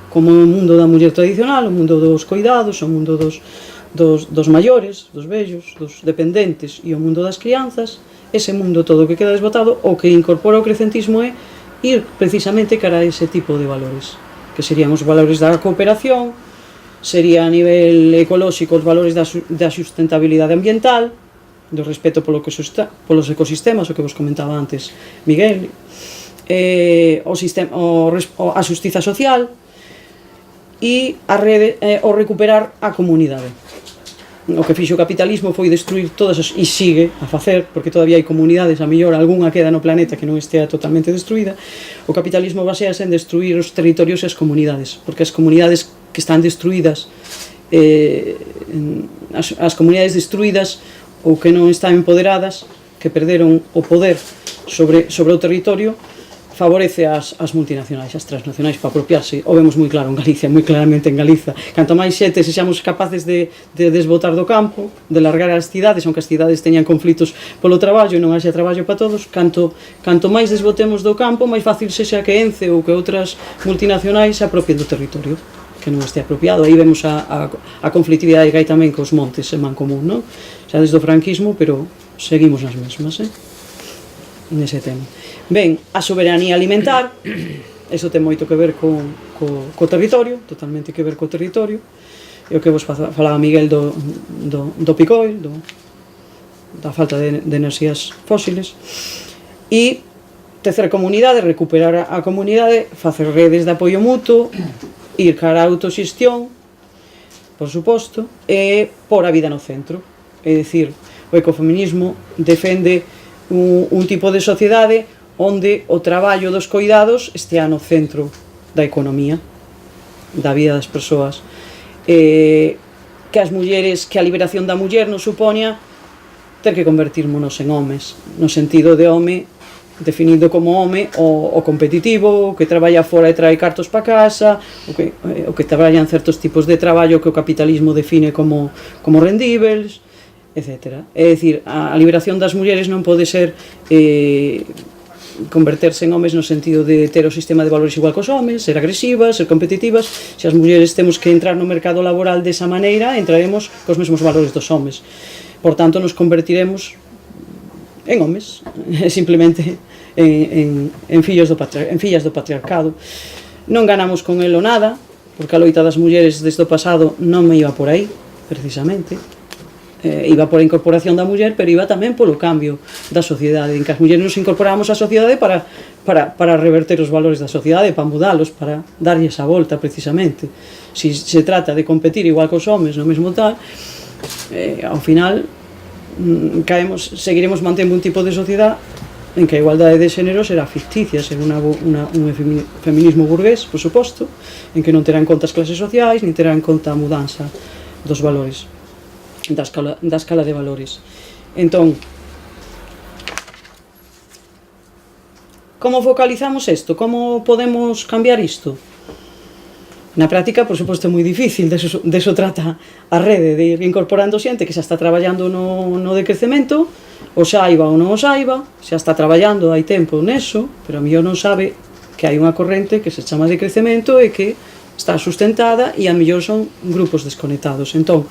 como o mundo da muller tradicional, o mundo dos coidados, o mundo dos maiores, dos vellos, dos dependentes e o mundo das crianzas, ese mundo todo que queda desbotado, o que incorpora o crecentismo é ir precisamente cara a ese tipo de valores, que serían os valores da cooperación, sería a nivel ecolóxico os valores da sustentabilidade ambiental, do respeto polos ecosistemas, o que vos comentaba antes Miguel, a xustiza social e o recuperar a comunidade. O que fixo o capitalismo foi destruir todas e sigue a facer, porque todavía hai comunidades, a mellor algunha queda no planeta que non estea totalmente destruída. O capitalismo basease en destruir os territorios e as comunidades, porque as comunidades que están destruídas, as comunidades destruídas ou que non están empoderadas, que perderon o poder sobre o territorio, favorece as multinacionais, as transnacionais para apropiarse. O vemos moi claro en Galicia, moi claramente en Galiza. Canto máis xente sexamos capaces de desbotar do campo, de largar as cidades, aunque as cidades teñan conflitos polo traballo e non haxa traballo para todos, canto máis desbotemos do campo, máis fácil sexa que Ence ou que outras multinacionais se apropien do territorio que non este apropiado. Aí vemos a conflictividade que hai tamén cos montes en Mancomún, non? Xa desde o franquismo, pero seguimos nas mesmas, nese tema. Ben, a soberanía alimentar, eso ten moito que ver co territorio, totalmente que ver co territorio, e o que vos falaba Miguel do picoil, da falta de enerxías fósiles, e tecer comunidade, recuperar a comunidade, facer redes de apoio mutuo, ir cara a autoxestión, por suposto, e pôr a vida no centro. É dicir, o ecofeminismo defende un tipo de sociedade onde o traballo dos coidados estea no centro da economía, da vida das persoas, que as mulleres, que a liberación da muller nos supoña ter que convertirmonos en homes, no sentido de home definido como home o competitivo, o que traballa fora e trae cartos para casa, o que traballa en certos tipos de traballo que o capitalismo define como rendibles, etc. É dicir, a liberación das mulleres non pode ser converterse en homes no sentido de ter o sistema de valores igual cos homes, ser agresivas, ser competitivas. Se as mulleres temos que entrar no mercado laboral desa maneira, entraremos cos mesmos valores dos homes. Por tanto, nos convertiremos en homes, simplemente en fillas do patriarcado. Non ganamos con elo nada, porque a loita das mulleres desde o pasado non me iba por aí, precisamente. Iba por a incorporación da muller, pero iba tamén polo cambio da sociedade, en que as mulleres nos incorporamos á sociedade para reverter os valores da sociedade, para mudalos, para darlle esa volta, precisamente. Si se trata de competir igual cos homes no mesmo tal, ao final seguiremos mantendo un tipo de sociedade en que a igualdade de xénero será ficticia, será un feminismo burgués, por suposto, en que non terá en conta as clases sociais, nin terá en conta a mudanza dos valores, da escala de valores. Entón, como focalizamos isto? Como podemos cambiar isto? Na práctica, por suposto, é moi difícil, deso trata a rede, de ir incorporando xente que xa está traballando no decrecemento, o saiba ou non o saiba, xa está traballando hai tempo neso, pero a mellor non sabe que hai unha corrente que se chama de crecemento e que está sustentada e a mellor son grupos desconectados. Entón,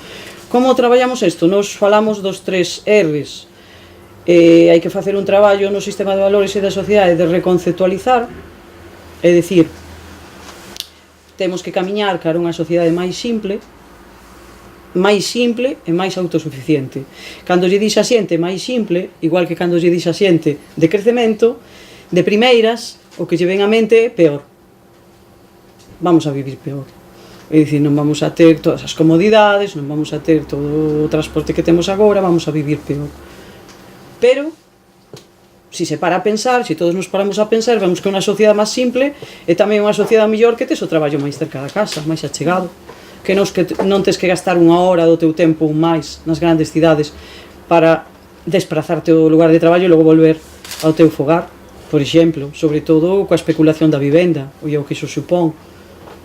como traballamos isto? Nos falamos dos 3 R's. Hai que facer un traballo no sistema de valores e da sociedade de reconceptualizar, é dicir, temos que camiñar cara a unha sociedade máis simple e máis autosuficiente. Cando lle dixe a xente máis simple, igual que cando lle dixe a xente de crecemento, de primeiras, o que lle ven a mente é peor. Vamos a vivir peor. É dicir, non vamos a ter todas as comodidades, non vamos a ter todo o transporte que temos agora, vamos a vivir peor. Pero, si se para a pensar, si todos nos paramos a pensar, vemos que unha sociedade máis simple é tamén unha sociedade mellor que tes o traballo máis cerca da casa, máis achegado, que non tes que gastar unha hora do teu tempo ou máis nas grandes cidades para desplazarte ao lugar de traballo e logo volver ao teu fogar, por exemplo, sobre todo coa especulación da vivenda, o que iso supón,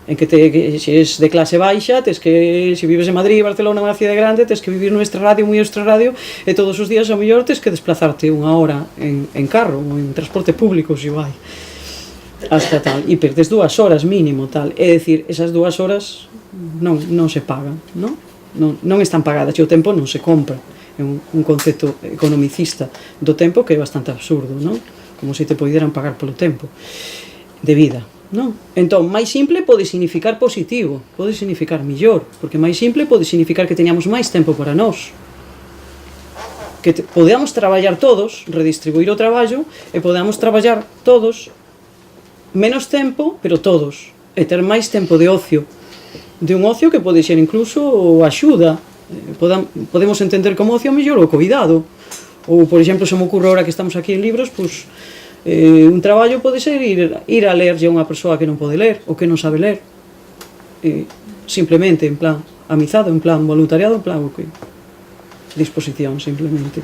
en que se es de clase baixa, tes que, se vives en Madrid, Barcelona, unha cidade grande, tes que vivir no extrarradio, moi extrarradio, e todos os días, ao mellor, tes que desplazarte unha hora en carro, ou en transporte público, se vai, hasta tal, e perdes 2 horas mínimo, tal, é dicir, esas 2 horas non se pagan, non están pagadas, e o tempo non se compra, é un concepto economicista do tempo que é bastante absurdo, non? Como se te poderan pagar polo tempo de vida. Non? Entón, máis simple pode significar positivo, pode significar millor, porque máis simple pode significar que teñamos máis tempo para nós, que podamos traballar todos, redistribuir o traballo, e podamos traballar todos menos tempo, pero todos, e ter máis tempo de ocio, de un ocio que pode ser incluso axuda, podemos entender como ocio mellor o cuidado, ou, por exemplo, se me ocurre ahora que estamos aquí en libros, pois un traballo pode ser ir a lerlle a unha persoa que non pode ler ou que non sabe ler, simplemente en plan amizado, en plan voluntariado, en plan disposición, simplemente.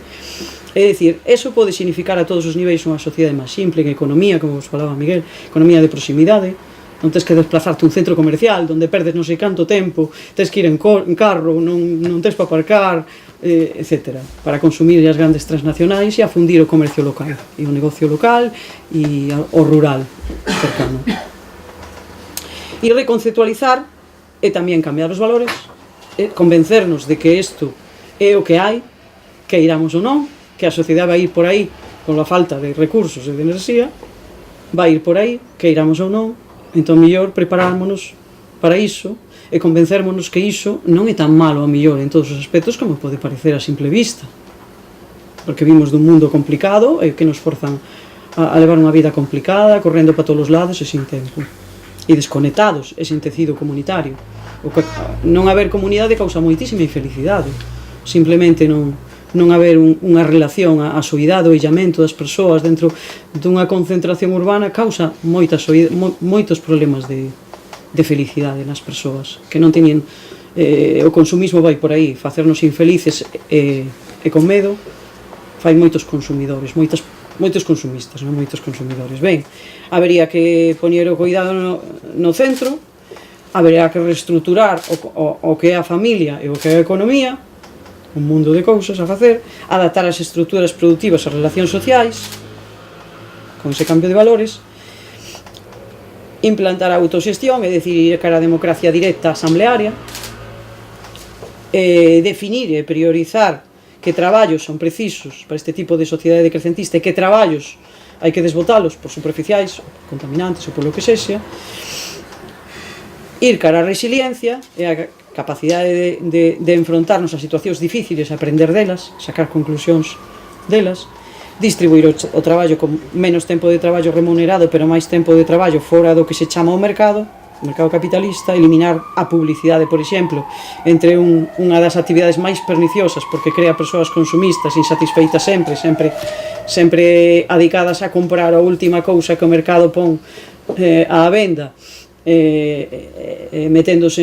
É dicir, eso pode significar a todos os niveis unha sociedade máis simple, en economía, como vos falaba Miguel, economía de proximidade, non tens que desplazarte un centro comercial onde perdes non sei canto tempo, tens que ir en carro, non tens para aparcar, etc. Para consumir as grandes transnacionais e a fundir o comercio local e o negocio local e o rural cercano. E reconceptualizar e tamén cambiar os valores, convencernos de que isto é o que hai, que iramos ou non, que a sociedade vai ir por aí con a falta de recursos e de enerxía, vai ir por aí, que iramos ou non. Entón, mellor preparármonos para iso e convencermonos que iso non é tan malo a mellor en todos os aspectos como pode parecer a simple vista, porque vimos dun mundo complicado e que nos forzan a levar unha vida complicada, correndo para todos os lados e sin tempo, e desconectados e sin tecido comunitario. Non haber comunidade causa moitísima infelicidade, simplemente non haber unha relación, a soidade, o illamento das persoas dentro dunha concentración urbana causa moitos problemas de felicidade nas persoas, que non teñen, o consumismo vai por aí, facernos infelices e con medo, fai moitos consumidores, moitos consumistas, non moitos consumidores. Ben, habería que poñer o cuidado no centro, habería que reestruturar o que é a familia e o que é a economía, un mundo de cousas a facer, adaptar as estruturas productivas ás relacións sociais, con ese cambio de valores, implantar a autoxestión, é dicir, ir cara a democracia directa asamblearia, definir e priorizar que traballos son precisos para este tipo de sociedade decrecentista e que traballos hai que desbotalos por superficiais, ou por contaminantes ou polo que sexa, ir cara a resiliencia e a capacidade de enfrontarnos a situacións difíciles, aprender delas, sacar conclusións delas, distribuir o traballo con menos tempo de traballo remunerado, pero máis tempo de traballo fora do que se chama o mercado capitalista, eliminar a publicidade, por exemplo, entre unha das actividades máis perniciosas, porque crea persoas consumistas insatisfeitas sempre adicadas a comprar a última cousa que o mercado pon á venda, meténdose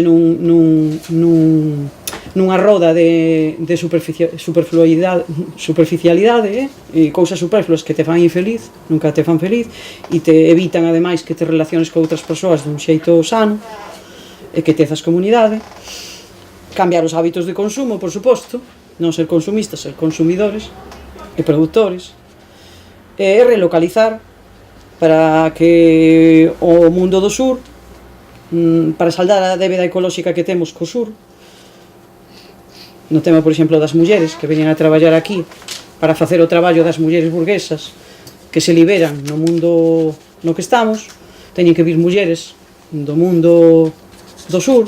nunha roda de superficialidade e cousas superfluas que te fan infeliz, nunca te fan feliz, e te evitan ademais que te relaciones con outras persoas dun xeito sano e que tezas comunidade. Cambiar os hábitos de consumo, por suposto, non ser consumistas, ser consumidores, e produtores, e relocalizar para que o mundo do sur, para saldar a débeda ecolóxica que temos co sur, no tema, por exemplo, das mulleres que veñen a traballar aquí para facer o traballo das mulleres burguesas que se liberan no mundo no que estamos, teñen que vir mulleres do mundo do sur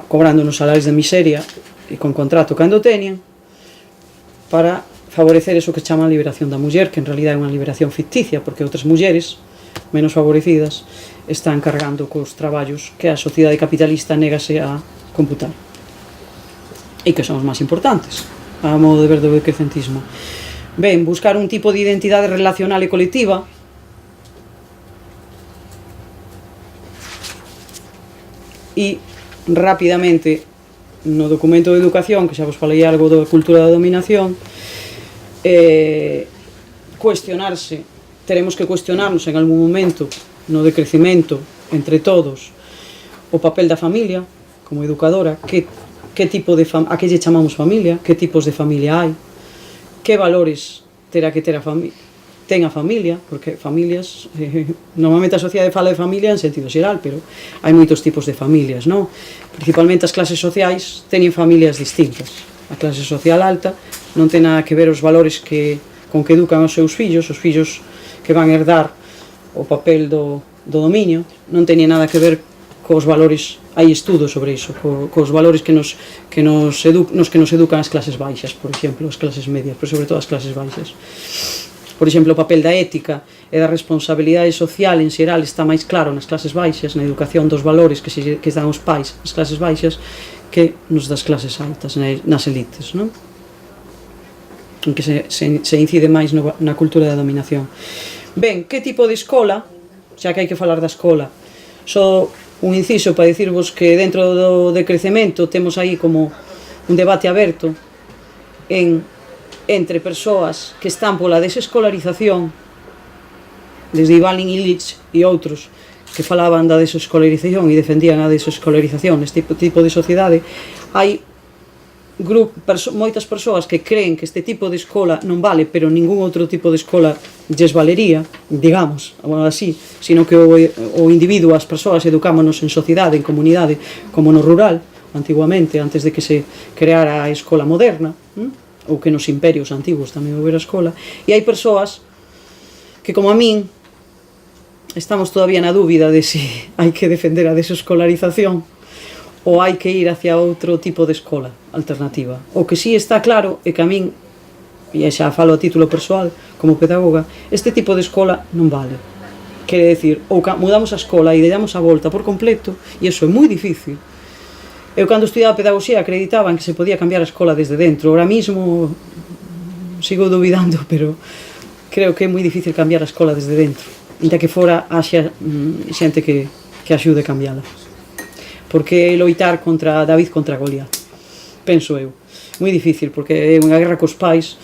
cobrando nos salarios de miseria e con contrato cando teñen, para favorecer eso que chaman liberación da muller, que en realidad é unha liberación ficticia, porque outras mulleres menos favorecidas están cargando cos traballos que a sociedade capitalista negase a computar e que son os máis importantes a modo de ver do decrecentismo. Ben, buscar un tipo de identidade relacional e colectiva e rapidamente no documento de educación, que xa vos falei algo da cultura da dominación, cuestionarse, teremos que cuestionarnos en algún momento no decrecimento entre todos o papel da familia como educadora, que tipo de a que lle chamamos familia, que tipos de familia hai, que valores terá que ter ten a familia, porque familias, normalmente a sociedade fala de familia en sentido xeral, pero hai moitos tipos de familias, non? Principalmente as clases sociais teñen familias distintas. A clase social alta non ten nada que ver os valores con que educan os seus fillos que van herdar o papel do dominio, non teñen nada que ver cos valores, hai estudos sobre iso, cos valores que nos educan as clases baixas, por exemplo, as clases medias, pero sobre todo as clases baixas. Por exemplo, o papel da ética e da responsabilidade social en xeral está máis claro nas clases baixas, na educación dos valores que dan os pais nas clases baixas, que nos das clases altas, nas elites, non? En que se incide máis na cultura da dominación. Ben, que tipo de escola, xa que hai que falar da escola, só un inciso para dicirvos que dentro do decrecemento temos aí como un debate aberto entre persoas que están pola desescolarización, desde Ivan Illich e outros que falaban da desescolarización e defendían a desescolarización neste tipo de sociedade. Hai moitas persoas que creen que este tipo de escola non vale, pero ningún outro tipo de escola lles valería, digamos, así, sino que o individuo, as persoas, educámonos en sociedade, en comunidade, como no rural, antiguamente, antes de que se creara a escola moderna, ou que nos imperios antigos tamén houbera escola, e hai persoas que, como a min, estamos todavía na dúbida de se hai que defender a desescolarización ou hai que ir hacia outro tipo de escola alternativa. O que sí está claro é que a min, e xa falo a título persoal, como pedagoga, este tipo de escola non vale. Quere decir, ou mudamos a escola e damos a volta por completo, e iso é moi difícil. Eu, cando estudiaba pedagogía, acreditaba en que se podía cambiar a escola desde dentro. Ahora mismo sigo dubidando, pero creo que é moi difícil cambiar a escola desde dentro, ainda que fora haxa xente que axude a cambiala, porque é loitar contra David contra Goliat, penso eu. Moi difícil, porque é unha guerra cos pais,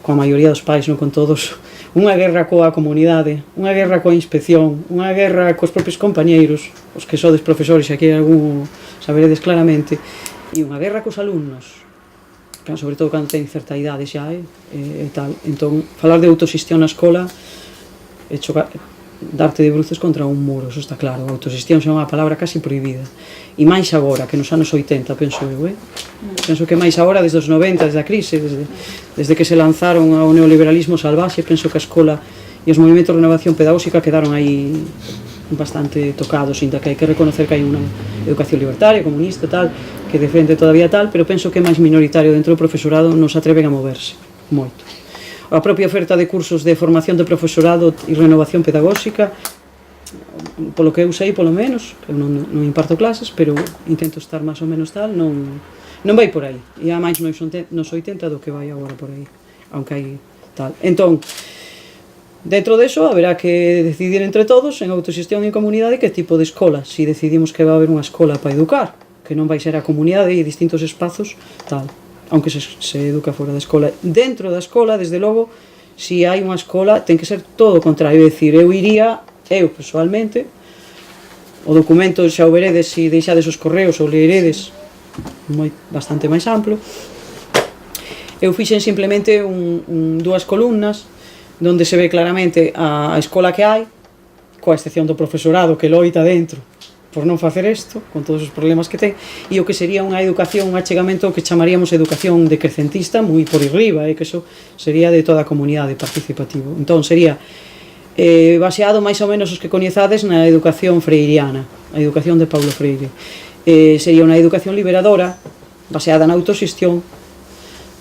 coa maioría dos pais, non con todos, unha guerra coa comunidade, unha guerra coa inspección, unha guerra cos propios compañeiros, os que sodes profesores, aquí algún saberedes claramente, e unha guerra cos alumnos, sobre todo cando ten certa idade xa, e tal. Entón, falar de autoxestión na escola é darte de bruces contra un muro, eso está claro. A autoxestión é unha palabra casi prohibida, e máis agora, que nos anos 80, penso eu, penso que máis agora, desde os 90, desde a crise, desde que se lanzaron ao neoliberalismo salvaxe, penso que a escola e os movimentos de renovación pedagóxica quedaron aí bastante tocados, ainda que hai que reconocer que hai unha educación libertaria, comunista, tal, que defende todavía tal, pero penso que é máis minoritario dentro do profesorado, non se atreven a moverse moito. A propia oferta de cursos de formación de profesorado e renovación pedagóxica, polo que eu sei, polo menos, eu non imparto clases, pero intento estar máis ou menos tal, non vai por aí, e a máis nos 80 do que vai agora por aí, aunque hai tal. Entón, dentro deso, haberá que decidir entre todos, en autoxestión e en comunidade, que tipo de escola, se decidimos que vai haber unha escola para educar, que non vai ser a comunidade e distintos espazos, tal, aunque se educa fora da escola. Dentro da escola, desde logo, se hai unha escola, ten que ser todo o contrario, é dicir, eu persoalmente, o documento xa o veredes se deixades os correos ou leeredes, bastante máis amplo, Eu fixen simplemente dúas columnas donde se ve claramente a escola que hai, coa excepción do profesorado que loita dentro por non facer isto, con todos os problemas que ten, e o que sería unha educación, un achegamento que chamaríamos educación decrecentista, moi por arriba, que eso sería de toda a comunidade participativo. Entón sería baseado máis ou menos os que coñezades na educación freiriana, a educación de Paulo Freire. Sería unha educación liberadora, baseada na autoxestión,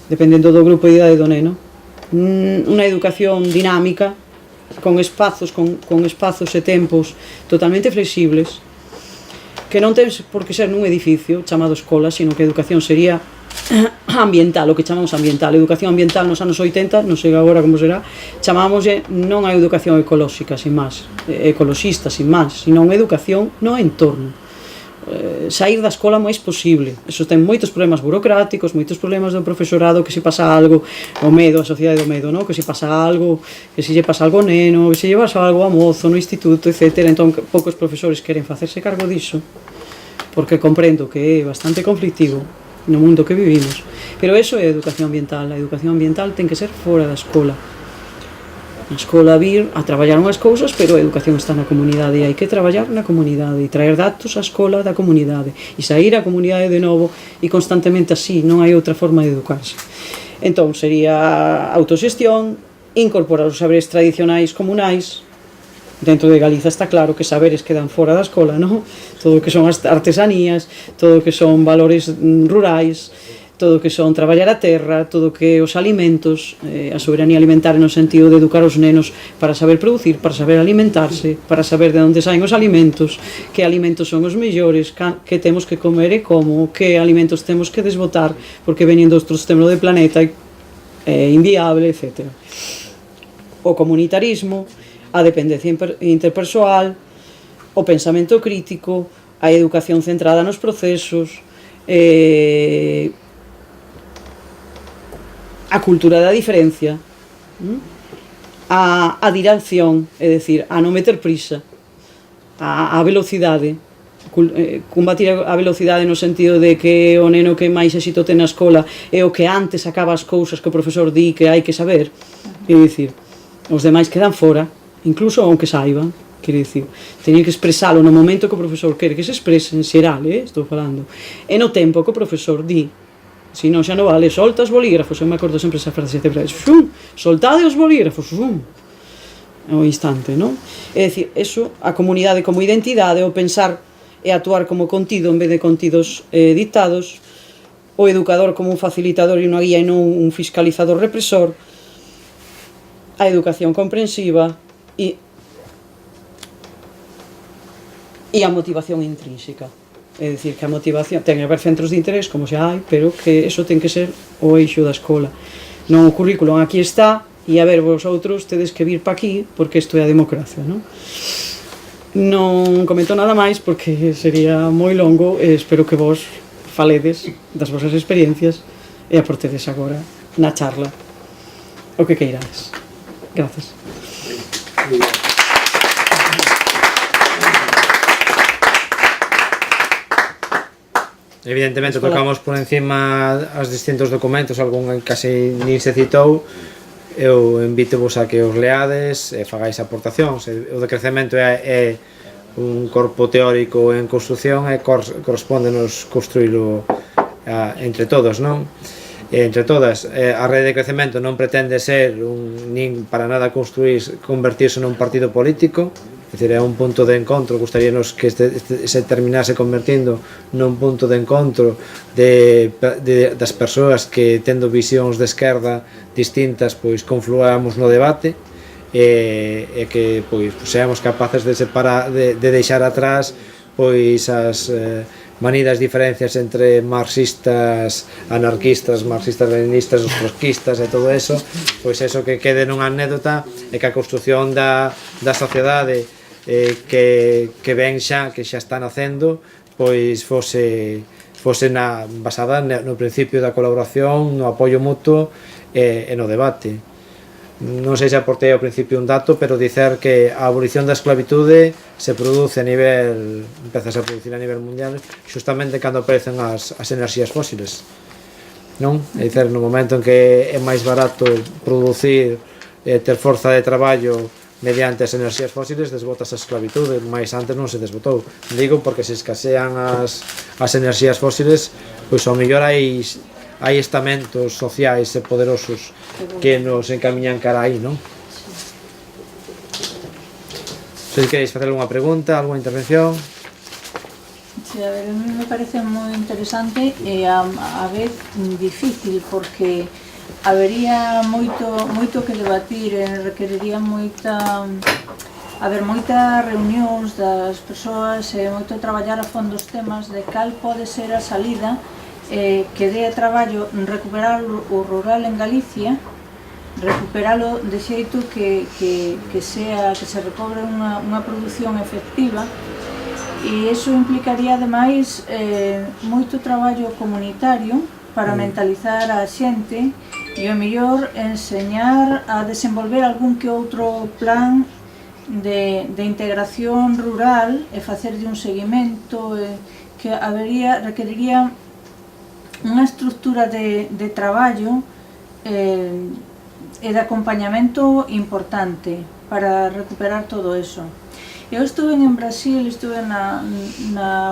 dependendo do grupo de idade do neno, unha educación dinámica, con espazos e tempos totalmente flexibles, que non ten por que ser nun edificio chamado escola, sino que a educación sería ambiental, o que chamamos ambiental. Educación ambiental nos anos 80, non sei agora como será, chamámoslle non a educación ecolóxica, sin máis, ecoloxista, sin máis, sino a educación no entorno. Sair da escola o máis posible. Eso ten moitos problemas burocráticos, moitos problemas do profesorado, que se pasa algo, o medo, a sociedade do medo, no? Que se pasa algo, que se lle pasa algo ao neno, que se lle pasa algo a mozo no instituto, etc. Entón, poucos profesores queren facerse cargo disso, porque comprendo que é bastante conflictivo no mundo que vivimos. Pero eso é educación ambiental. A educación ambiental ten que ser fora da escola. Na escola vir a traballar unhas cousas, pero a educación está na comunidade e hai que traballar na comunidade e traer datos á escola da comunidade e sair á comunidade de novo e constantemente así, non hai outra forma de educarse. Entón sería autoxestión, incorporar os saberes tradicionais comunais. Dentro de Galiza está claro que saberes quedan fora da escola, non? Todo o que son as artesanías, todo o que son valores rurais, todo o que son traballar a terra, todo o que os alimentos, a soberanía alimentaria no sentido de educar os nenos para saber producir, para saber alimentarse, para saber de onde saen os alimentos, que alimentos son os mellores, que temos que comer e como, que alimentos temos que desbotar porque veñen do outro extremo do planeta, é inviable, etc. O comunitarismo, a dependencia interpersoal, o pensamento crítico, a educación centrada nos procesos, a cultura da diferencia, a dirección, é dicir, a non meter prisa, a velocidade, combatir a velocidade no sentido de que o neno que máis éxito ten na escola é o que antes acaba as cousas que o profesor di que hai que saber, é dicir, os demais quedan fora, incluso aunque saiban, quere dicir, teñen que expresalo no momento que o profesor quere que se exprese, en xeral, estou falando, e no tempo que o profesor di. Si non xa non vale, solta os bolígrafos. Eu me acordo sempre esa frase de soltade os bolígrafos, o instante, non? É dicir, eso, a comunidade como identidade, o pensar e actuar como contido en vez de contidos dictados, o educador como un facilitador e unha guía e non un fiscalizador represor, a educación comprensiva e a motivación intrínseca. É dicir, que a motivación ten que haber centros de interés, como xa hai, pero que eso ten que ser o eixo da escola. Non o currículum aquí está, e a ver, vosotros tedes que vir pa aquí, porque isto é a democracia, non? Non comento nada máis, porque sería moi longo, e espero que vos faledes das vosas experiencias e aportedes agora na charla o que queirades. Grazas. Evidentemente tocamos por encima os distintos documentos, algún casi nin se citou. Eu invito-vos a que os leades e fagáis aportacións. O decrecemento é un corpo teórico en construción e correspóndenos construílo entre todos, non? Entre todas. A rede de crecemento non pretende ser nin para nada convertirse nun partido político. É dicir, é un punto de encontro, gustaríanos que se terminase convertindo nun punto de encontro das persoas que, tendo visións de esquerda distintas, pois confluamos no debate e que pois seamos capaces de separar, de deixar atrás pois as manidas diferencias entre marxistas, anarquistas, marxistas-leninistas, os trotskistas e todo eso, pois eso que quede nunha anécdota e que a construción da sociedade que ven xa, que xa está nacendo, pois fose basada no principio da colaboración, no apoio mutuo e no debate. Non sei se aportei ao principio un dato, pero dicer que a abolición da esclavitude se produce empezase a producir a nivel mundial, xustamente cando aparecen as enerxías fósiles. non? É dicir, no momento en que é máis barato producir ter forza de traballo mediante as enerxías fósiles, desbotas a esclavitude, máis antes non se desbotou. Digo porque se escasean as enerxías fósiles, pois ao mellor hai estamentos sociais e poderosos que nos encamiñan cara aí, non? Se queréis facer alguna pregunta, alguna intervención. Sí, a ver, a mí me parece moi interesante e a vez difícil, porque habería moito que debatir e requeriría moitas reunións das persoas e moito traballar a fondo os temas de cal pode ser a salida que dé a traballo recuperar o rural en Galicia, recuperalo de xeito que se recobre unha produción efectiva, e iso implicaría ademais moito traballo comunitario para mentalizar a xente e ao mellor enseñar a desenvolver algún que outro plan de integración rural e facerlle un seguimento que requeriría unha estructura de traballo e de acompañamento importante para recuperar todo eso. Eu estuve en Brasil, estuve na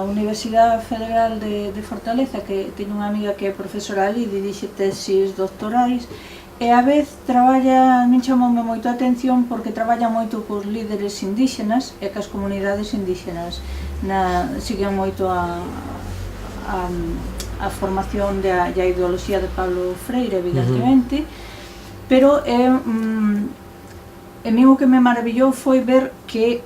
Universidade Federal de Fortaleza, que teño unha amiga que é profesora ali, dirixe tesis doctorais, e a vez traballa, me chamoume moito a atención porque traballa moito cos líderes indígenas e cas comunidades indígenas. Siguen moito a formación e a ideoloxía de Pablo Freire, evidentemente, pero a mí o que me maravillou foi ver que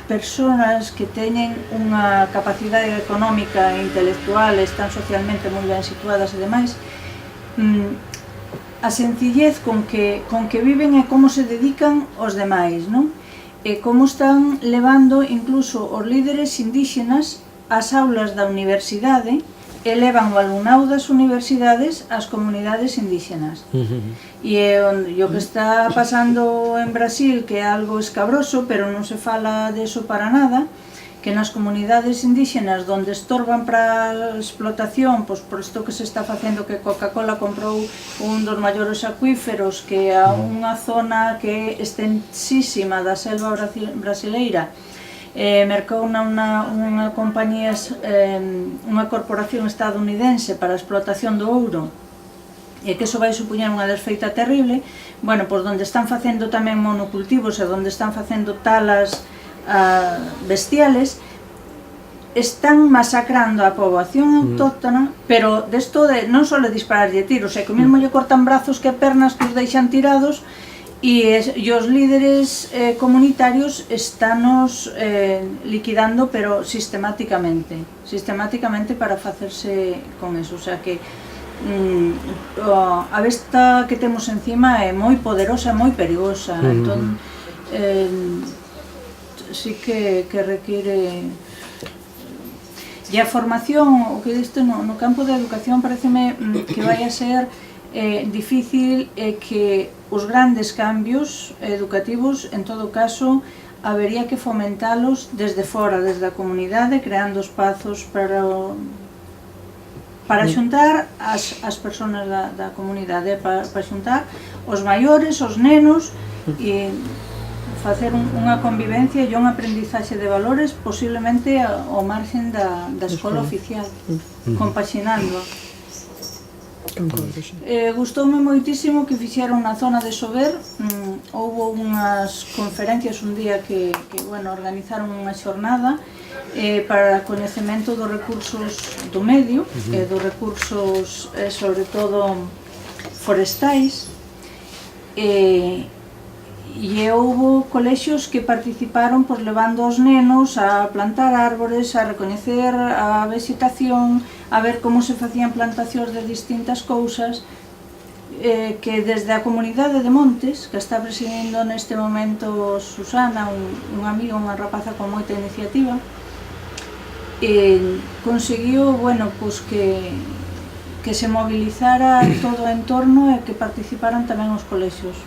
persoas que teñen unha capacidade económica e intelectual, están socialmente moi ben situadas e demais, a sencillez con que viven e como se dedican aos demais, non? E como están levando incluso os líderes indígenas ás aulas da universidade e levan o alumnado das universidades ás comunidades indígenas. E o que está pasando en Brasil, que é algo escabroso, pero non se fala deso para nada, que nas comunidades indígenas donde estorban para a explotación, pois por isto que se está facendo, que Coca-Cola comprou un dos maiores acuíferos, que a unha zona que é extensísima da selva brasileira, mercou unha compañía, unha corporación estadounidense para a explotación do ouro, e que iso vai supoñer unha desfeita terrible. Bueno, pois onde están facendo tamén monocultivos e onde están facendo talas bestiales, están masacrando a poboación autóctona, pero desto non só de dispararlle tiros, é que mesmo lle cortan brazos que pernas, que os deixan tirados, e os líderes comunitarios estános liquidando, pero sistemáticamente para facerse con eso. O sea que a besta que temos encima é moi poderosa e moi perigosa, entón sí que require. E a formación, o que diste no campo da educación, pareceme que vai a ser difícil, que os grandes cambios educativos, en todo caso, habería que fomentalos desde fora, desde a comunidade, creando espazos para xuntar as persoas da comunidade, para xuntar os maiores, os nenos, e facer unha convivencia e unha aprendizaxe de valores posiblemente ao marxen da escola oficial, compaxinando. Gustoume moitísimo que fixeron na zona de Sober. Houve unhas conferencias un día que organizaron unha xornada para coñecemento dos recursos do medio e dos recursos, sobre todo, forestais, e houve colexios que participaron levando os nenos a plantar árbores, a recoñecer a vegetación, a ver como se facían plantacións de distintas cousas, que desde a comunidade de Montes, que está presidindo neste momento Susana, un amigo, unha rapaza con moita iniciativa, conseguiu, que se mobilizara todo o entorno e que participaran tamén os colexios.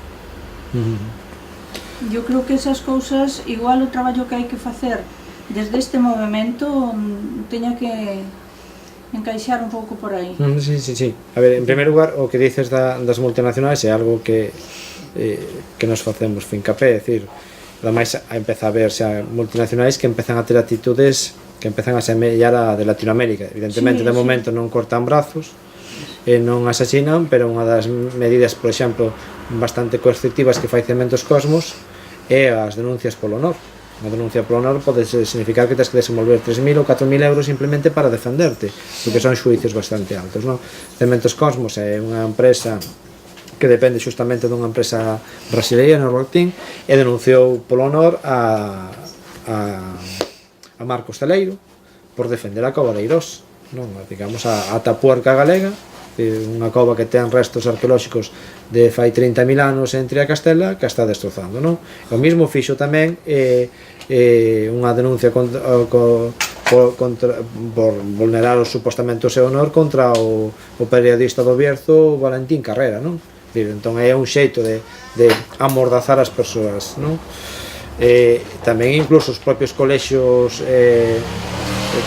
Eu creo que esas cousas, igual o traballo que hai que facer desde este movimento, teña que encaixar un pouco por aí. Sí. A ver, en primeiro lugar, o que dices das multinacionais é algo que nos facemos fincapé, é dicir, ademais empeza a verse a multinacionais que empezan a ter actitudes que empezan a semellar a de Latinoamérica. Evidentemente, de momento non cortan brazos e non asasinan, pero unha das medidas, por exemplo, bastante coercitivas que fai Cementos Cosmos é as denuncias polo honor. Unha denuncia polo honor pode significar que tens que desenvolver 3.000 ou 4.000 euros simplemente para defenderte, porque son xuicios bastante altos, non? Cementos Cosmos é unha empresa que depende xustamente dunha empresa brasileira, Norwalk Team, e denunciou polo honor a Marcos Celeiro por defender a cova de Eirós, non? Digamos, a Tapuerca galega, unha cova que ten restos arqueolóxicos de fai 30.000 anos en Triacastela, que está destrozando, non? O mismo fixo tamén unha denuncia por vulnerar supostamente o seu honor contra o periodista do Bierzo Valentín Carrera, non? Entón é un xeito de amordazar as persoas, non? Tamén incluso os propios colexios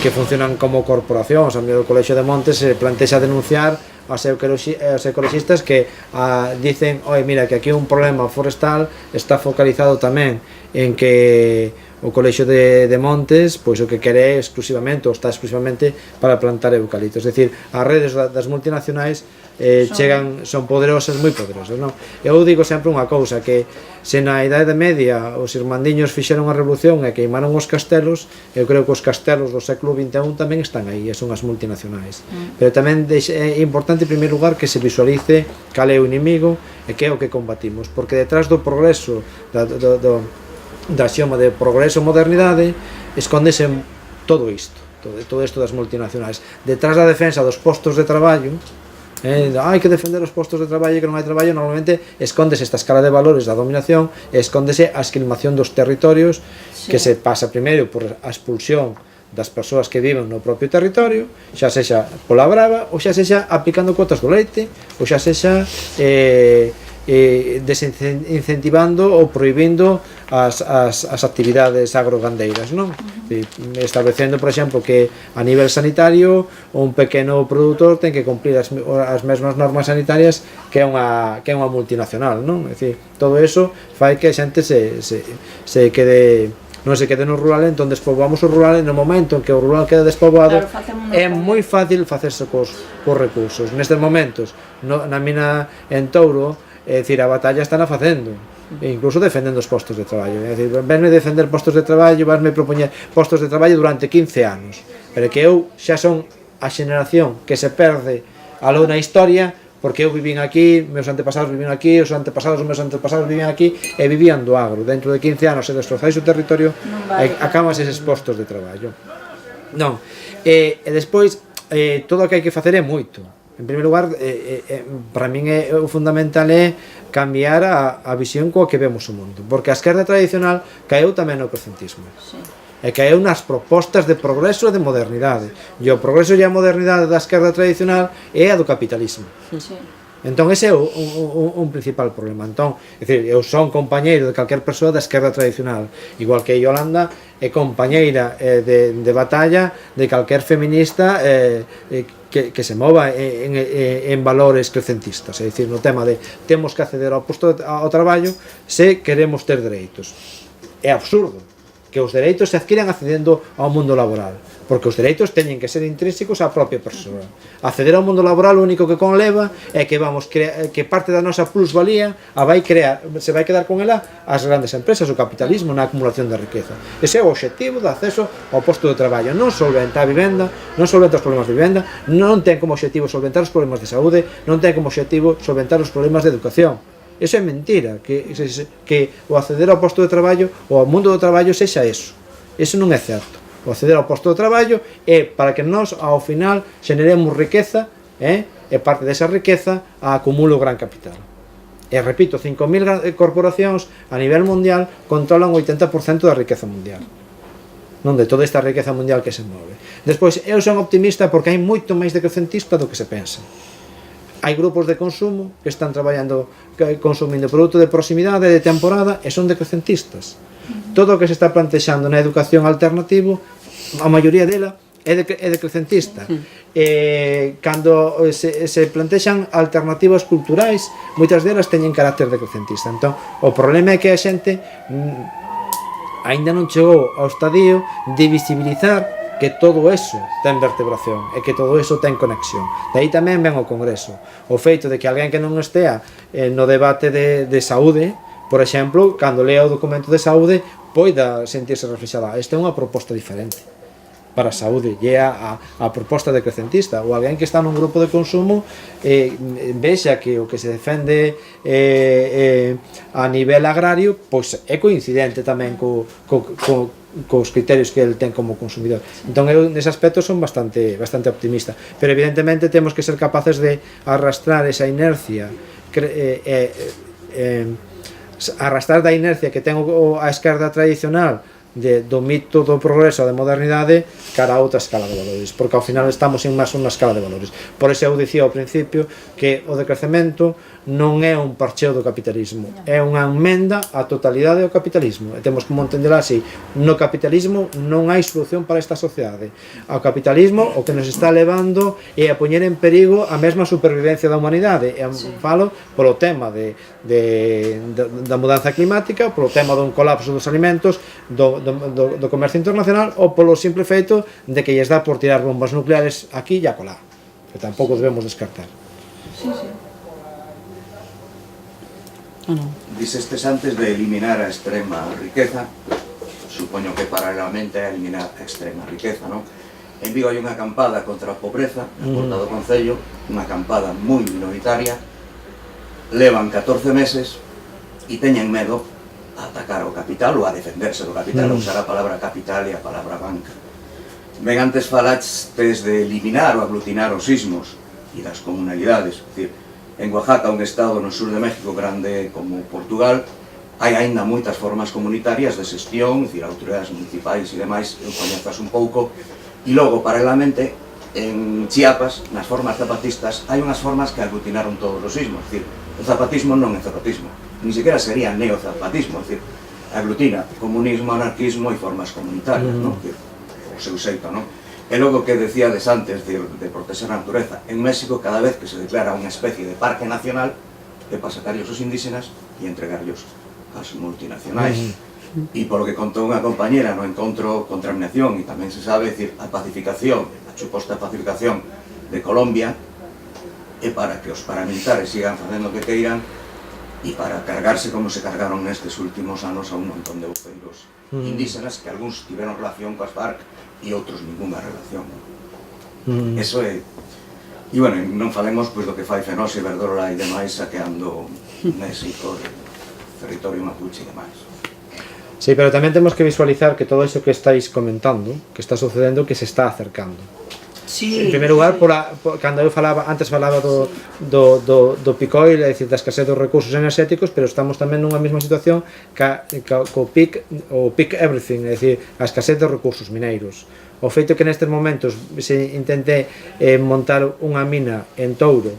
que funcionan como corporacións, a mellor o Colexio de Montes plantexa denunciar aos ecologistas que dicen, oi, mira, que aquí un problema forestal está focalizado tamén en que o Colexio de Montes pois o que quere exclusivamente, ou está exclusivamente para plantar eucaliptos, é dicir, as redes das multinacionais son poderosas, moi poderosas, non? Eu digo sempre unha cousa, que se na Idade Media os irmandiños fixeron a revolución e queimaron os castelos, eu creo que os castelos do século XXI tamén están aí, e son as multinacionais. Pero tamén é importante, en primeiro lugar, que se visualice cal é o inimigo e que é o que combatimos, porque detrás do progreso, da xoma de progreso e modernidade, escóndese todo isto, todo isto das multinacionais. Detrás da defensa dos postos de traballo, hai que defender os postos de traballo e que non hai traballo, normalmente escóndese esta escala de valores da dominación e escóndese a esquilmación dos territorios, que se pasa primeiro por a expulsión das persoas que viven no propio territorio, xa sexa pola brava, ou xa sexa aplicando cuotas do leite, ou xa sexa desincentivando ou prohibindo as actividades agrogandeiras, non? Establecendo, por exemplo, que a nivel sanitario un pequeno produtor ten que cumplir as mesmas normas sanitarias que é unha multinacional, non? É dicir, todo eso fai que a xente non se quede no rural, entón despoboamos o rural, e no momento en que o rural queda despoboado, é moi fácil facerse cos recursos. Nestes momentos, na mina en Touro, é dicir, a batalla están a facendo, e incluso defendendo os postos de traballo. É dicir, venme defender postos de traballo, vasme propoñer postos de traballo durante 15 anos, pero que eu xa son a xeneración que se perde aló na historia, porque eu vivín aquí, meus antepasados vivín aquí, os antepasados dos meus antepasados vivían aquí, e vivían do agro. Dentro de 15 anos se destrozáis o territorio, acabas eses postos de traballo. Non, e despois, todo o que hai que facer é moito. En primeiro lugar, para min o fundamental é cambiar a visión coa que vemos o mundo, porque a esquerda tradicional caeu tamén no crocentismo, e caeu nas propostas de progreso e de modernidade, e o progreso e a modernidade da esquerda tradicional é a do capitalismo. Entón ese é un principal problema. Entón, é dicir, eu son compañeiro de calquer persoa da esquerda tradicional, igual que Yolanda é compañeira de batalla de calquer feminista que se mova en valores crecentistas, é dicir, no tema de temos que acceder ao posto ao traballo se queremos ter dereitos. É absurdo que os dereitos se adquiran accedendo ao mundo laboral, porque os dereitos teñen que ser intrínsecos á propia persoa. Acceder ao mundo laboral o único que conleva é que que parte da nosa plusvalía se vai quedar con ela as grandes empresas, o capitalismo na acumulación de riqueza. Ese é o obxectivo do acceso ao posto de traballo. Non solventa a vivenda, non solventa os problemas de vivenda, non ten como obxectivo solventar os problemas de saúde, non ten como obxectivo solventar os problemas de educación. Eso é mentira, que o acceder ao posto de traballo ou ao mundo do traballo sexa eso. Eso non é certo. O acceder ao posto de traballo é para que nós, ao final, xeneremos riqueza, e parte desa riqueza a acumulo o gran capital. E repito, 5.000 corporacións a nivel mundial controlan o 80% da riqueza mundial, non de toda esta riqueza mundial que se move. Despois, eu son optimista porque hai moito máis decrecentista do que se pensa. Hai grupos de consumo que están traballando, consumindo produto de proximidade, de temporada, e son decrecentistas. Todo o que se está plantexando na educación alternativo, a maioría dela é decrecentista. Cando se plantexan alternativas culturais, moitas delas teñen carácter decrecentista. Entón, o problema é que a xente aínda non chegou ao estadio de visibilizar que todo eso ten vertebración e que todo eso ten conexión. De aí tamén ven o Congreso. O feito de que alguén que non estea no debate de saúde, por exemplo, cando lea o documento de saúde, poida sentirse reflexada. Esta é unha proposta diferente para a saúde, e é a proposta decrecentista. Ou alguén que está nun grupo de consumo vexa que o que se defende a nivel agrario pois é coincidente tamén cos criterios que el ten como consumidor. Entón eu nese aspecto son bastante optimista, pero evidentemente temos que ser capaces de arrastrar esa inercia, arrastrar da inercia que ten a esquerda tradicional do mito do progreso e da modernidade cara a outra escala de valores, porque ao final estamos en máis unha escala de valores. Por iso eu dicía ao principio que o decrecemento non é un parcheo do capitalismo, é unha enmenda á totalidade do capitalismo, e temos como entendela así: no capitalismo non hai solución para esta sociedade. Ao capitalismo o que nos está levando é a poñer en perigo a mesma supervivencia da humanidade, e falo polo tema da mudanza climática, polo tema dun colapso dos alimentos, do comercio internacional, ou polo simple feito de que lles dá por tirar bombas nucleares aquí e acolá, que tampouco debemos descartar. Sí, sí. Dixestes antes de eliminar a extrema riqueza, supoño que paralelamente a eliminar a extrema riqueza, non? En Vigo hai unha acampada contra a pobreza, na Porta do Concello, unha acampada moi minoritaria, levan 14 meses e teñen medo a atacar o capital ou a defenderse do capital, a usar a palabra capital e a palabra banca. Ben, antes falastes de eliminar ou aglutinar os ismos e das comunalidades, é dicir, en Oaxaca, un estado no sur de México grande como Portugal, hai aínda moitas formas comunitarias de xestión, é dicir, autoridades municipais e demais, eu coñezas un pouco, e logo, paralelamente, en Chiapas, nas formas zapatistas, hai unhas formas que aglutinaron todos os ismos, é dicir, o zapatismo non é zapatismo, ni sequera sería neozapatismo, é dicir, aglutina comunismo, anarquismo e formas comunitarias, non? O seu xeito, non? E logo que decíades antes de protexer a natureza, en México cada vez que se declara unha especie de parque nacional é para sacarlos os indígenas e entregarlos ás multinacionais. E polo que contou unha compañera no encontro Contaminación, e tamén se sabe, decir, a pacificación, a suposta pacificación de Colombia é para que os paramilitares sigan facendo o que queiran e para cargarse como se cargaron nestes últimos anos a un montón de voceiros indígenas que algúns tiveron relación coas FARC e outros ninguna relación. Eso é... E, bueno, non falemos pois do que fai Fenosa e Verdorola e demais saqueando México, territorio mapuche e demais. Sí, pero tamén temos que visualizar que todo iso que estáis comentando, que está sucedendo, que se está acercando. Sí, en primeiro lugar, cando eu antes falaba do picoil, é dicir, da escasez dos recursos enerxéticos, pero estamos tamén nunha mesma situación co peak everything, é dicir, a escasez dos recursos mineiros. O feito que nestes momentos se intente montar unha mina en Touro,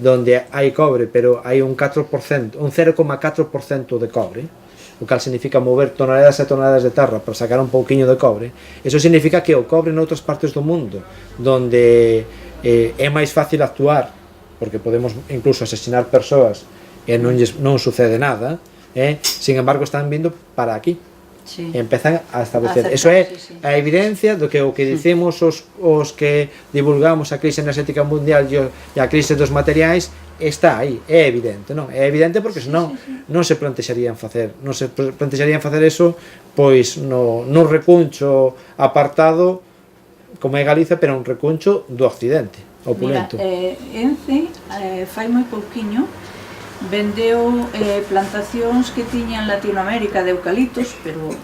donde hai cobre, pero hai un 4%, un 0,4% de cobre, o cal significa mover toneladas e toneladas de terra para sacar un pouquiño de cobre. Eso significa que o cobre noutras partes do mundo, donde é máis fácil actuar, porque podemos incluso asesinar persoas e non sucede nada, sin embargo están vindo para aquí. Sí. E empezan a establecer. Eso é a evidencia do que o que dicimos os que divulgamos a crise enerxética mundial e a crise dos materiais está aí, é evidente, non? É evidente porque senón non se plantexarían facer eso pois no recuncho apartado como é Galicia, pero un recuncho do occidente, opulento. Mira, Ence fai moi pouquiño vendeu plantacións que tiña en Latinoamérica de eucaliptos, pero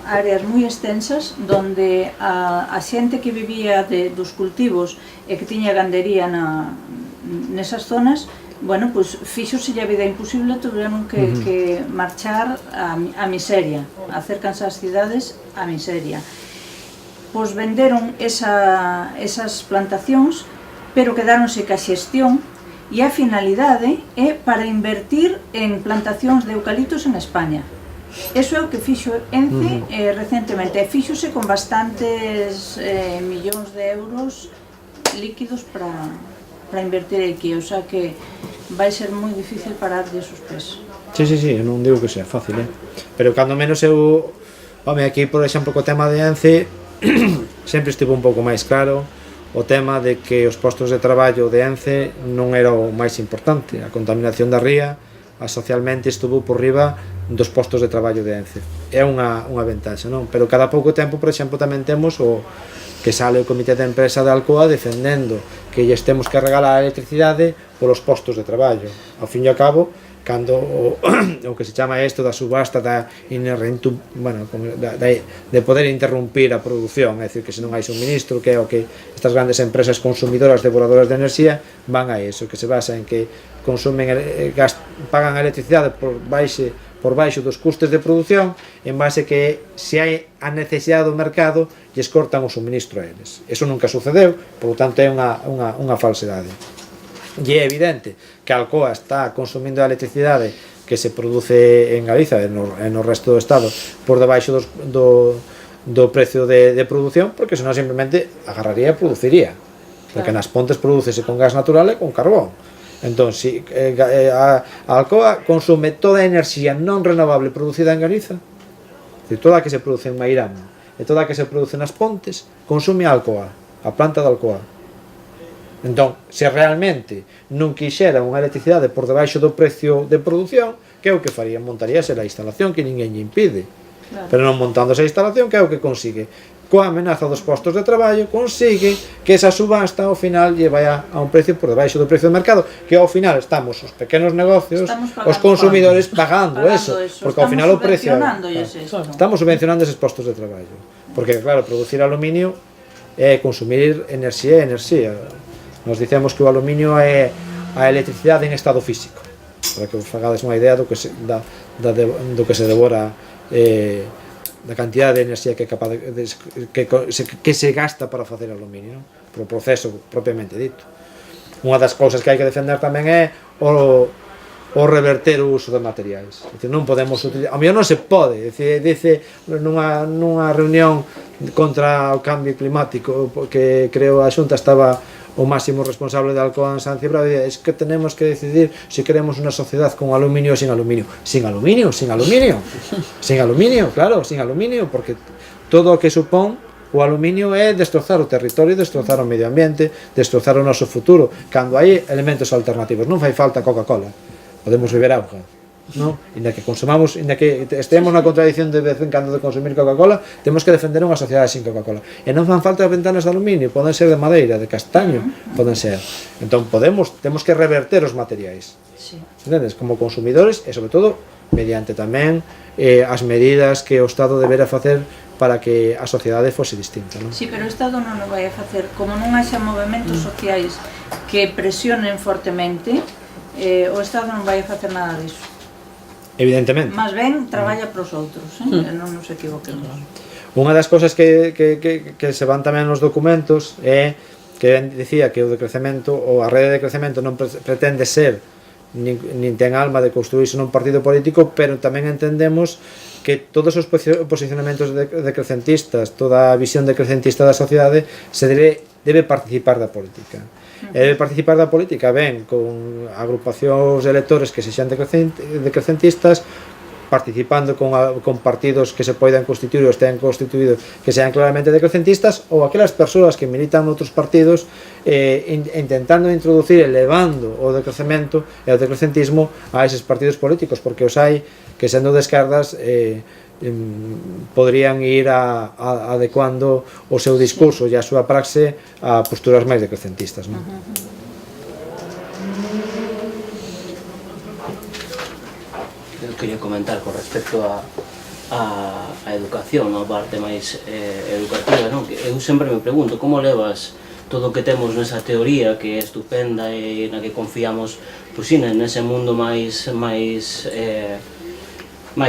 áreas moi extensas, donde a xente que vivía dos cultivos e que tiña gandería nesas zonas, bueno, pois fíxose a vida imposible, tuveron que marchar a miseria, acércanse ás cidades a miseria. Pois venderon esas plantacións, pero quedáronse ca xestión, e a finalidade é para invertir en plantacións de eucaliptos en España. Eso é o que fixo Ence recentemente, e fíxose con bastantes millóns de euros líquidos para invertir aquí, o sea que vai ser moi difícil parar de esos pés. Sí, non digo que sea fácil, pero cando menos eu, aquí por exemplo co tema de Ence sempre estivo un pouco máis claro o tema de que os postos de traballo de Ence non era o máis importante, a contaminación da ría socialmente estuvo por riba dos postos de traballo de Ence, é unha ventaxa, non? Pero cada pouco tempo, por exemplo, tamén temos o que sale o comité de empresa de Alcoa defendendo que lles temos que regalar a electricidade polos postos de traballo. Ao fin e ao cabo, cando o que se chama isto da subasta de poder interrumpir a produción, é dicir, que se non hai suministro, que é o que estas grandes empresas consumidoras devoradoras de enerxía van a iso, que se basa en que consumen pagan a electricidade por baixo dos custes de produción, en base que se hai a necesidade do mercado lles cortan o suministro a eles. Eso nunca sucedeu, por lo tanto é unha falsedade. E é evidente que a Alcoa está consumindo a electricidade que se produce en Galiza e no resto do Estado por debaixo do precio de produción, porque senón simplemente agarraría e produciría, porque nas Pontes producese con gas natural e con carbón. Entón, si a Alcoa consume toda a enerxía non renovable producida en Galiza, toda a que se produce en Mairán e toda a que se produce nas Pontes, consume a Alcoa, a planta de Alcoa. Entón, se realmente non quixera unha electricidade por debaixo do precio de produción, que é o que faría? Montaríase a instalación que ninguén lle impide. Claro. Pero non montándose a instalación, que é o que consigue? Coa amenaza dos postos de traballo, consigue que esa subasta ao final lle vai a un precio por debaixo do precio do mercado, que ao final estamos os pequenos negocios, os consumidores pagando eso, porque ao final o precio... Estamos subvencionando eses postos de traballo. Porque, claro, producir aluminio é consumir enerxía. Nos dicemos que o aluminio é a electricidade en estado físico, para que vos fagades unha idea do que se devora, da cantidade de enerxía que é capaz que se gasta para facer aluminio, por o proceso propiamente dito. Unha das cousas que hai que defender tamén é o reverter o uso de materiais. Non podemos utilizar, a mellor non se pode, dice nunha reunión contra o cambio climático, que creo a Xunta estaba o máximo responsable de Alcoa en San Cibrao, es que tenemos que decidir se queremos unha sociedade con aluminio ou sin aluminio. Sin aluminio, claro, sin aluminio, porque todo o que supón o aluminio é destrozar o territorio, destrozar o medio ambiente, destrozar o noso futuro, cando hai elementos alternativos. Non fai falta Coca-Cola, podemos beber auga, non? Inda que consumamos, inda que estemos na contradición de vez en cando de consumir Coca-Cola, temos que defender unha sociedade sin Coca-Cola. E non fan falta ventanas de aluminio, poden ser de madeira, de castaño, poden ser. Entón temos que reverter os materiais. Entendes? Como consumidores e sobre todo mediante tamén as medidas que o Estado debera facer para que a sociedade fose distinta, non? Sí, pero o Estado non o vai a facer. Como non haxa movimentos sociais que presionen fortemente, o Estado non vai a facer nada disso. Evidentemente. Mas ben, traballa pros outros, non nos equivoquemos. Unha das cousas que se van tamén nos documentos é que dicía que o decrecemento ou a rede de crecemento non pretende ser nin ten alma de construirse nun partido político, pero tamén entendemos que todos os posicionamentos decrecentistas, toda a visión decrecentista da sociedade se debe participar da política. E debe participar da política ben con agrupacións de electores que sexan decrecentistas, participando con partidos que se poidan constituir ou estén constituídos que sean claramente decrecentistas, ou aquelas persoas que militan noutros partidos intentando introducir, elevando o decrecemento e o decrecentismo a eses partidos políticos, porque os hai que sendo de esquerdas podrían ir adecuando o seu discurso e a súa praxe a posturas máis decrecentistas, non? Eu quería comentar con respecto a educación, a parte máis educativa, non? Eu sempre me pregunto como levas todo o que temos nesa teoría que é estupenda e na que confiamos, pois sí, nese mundo máis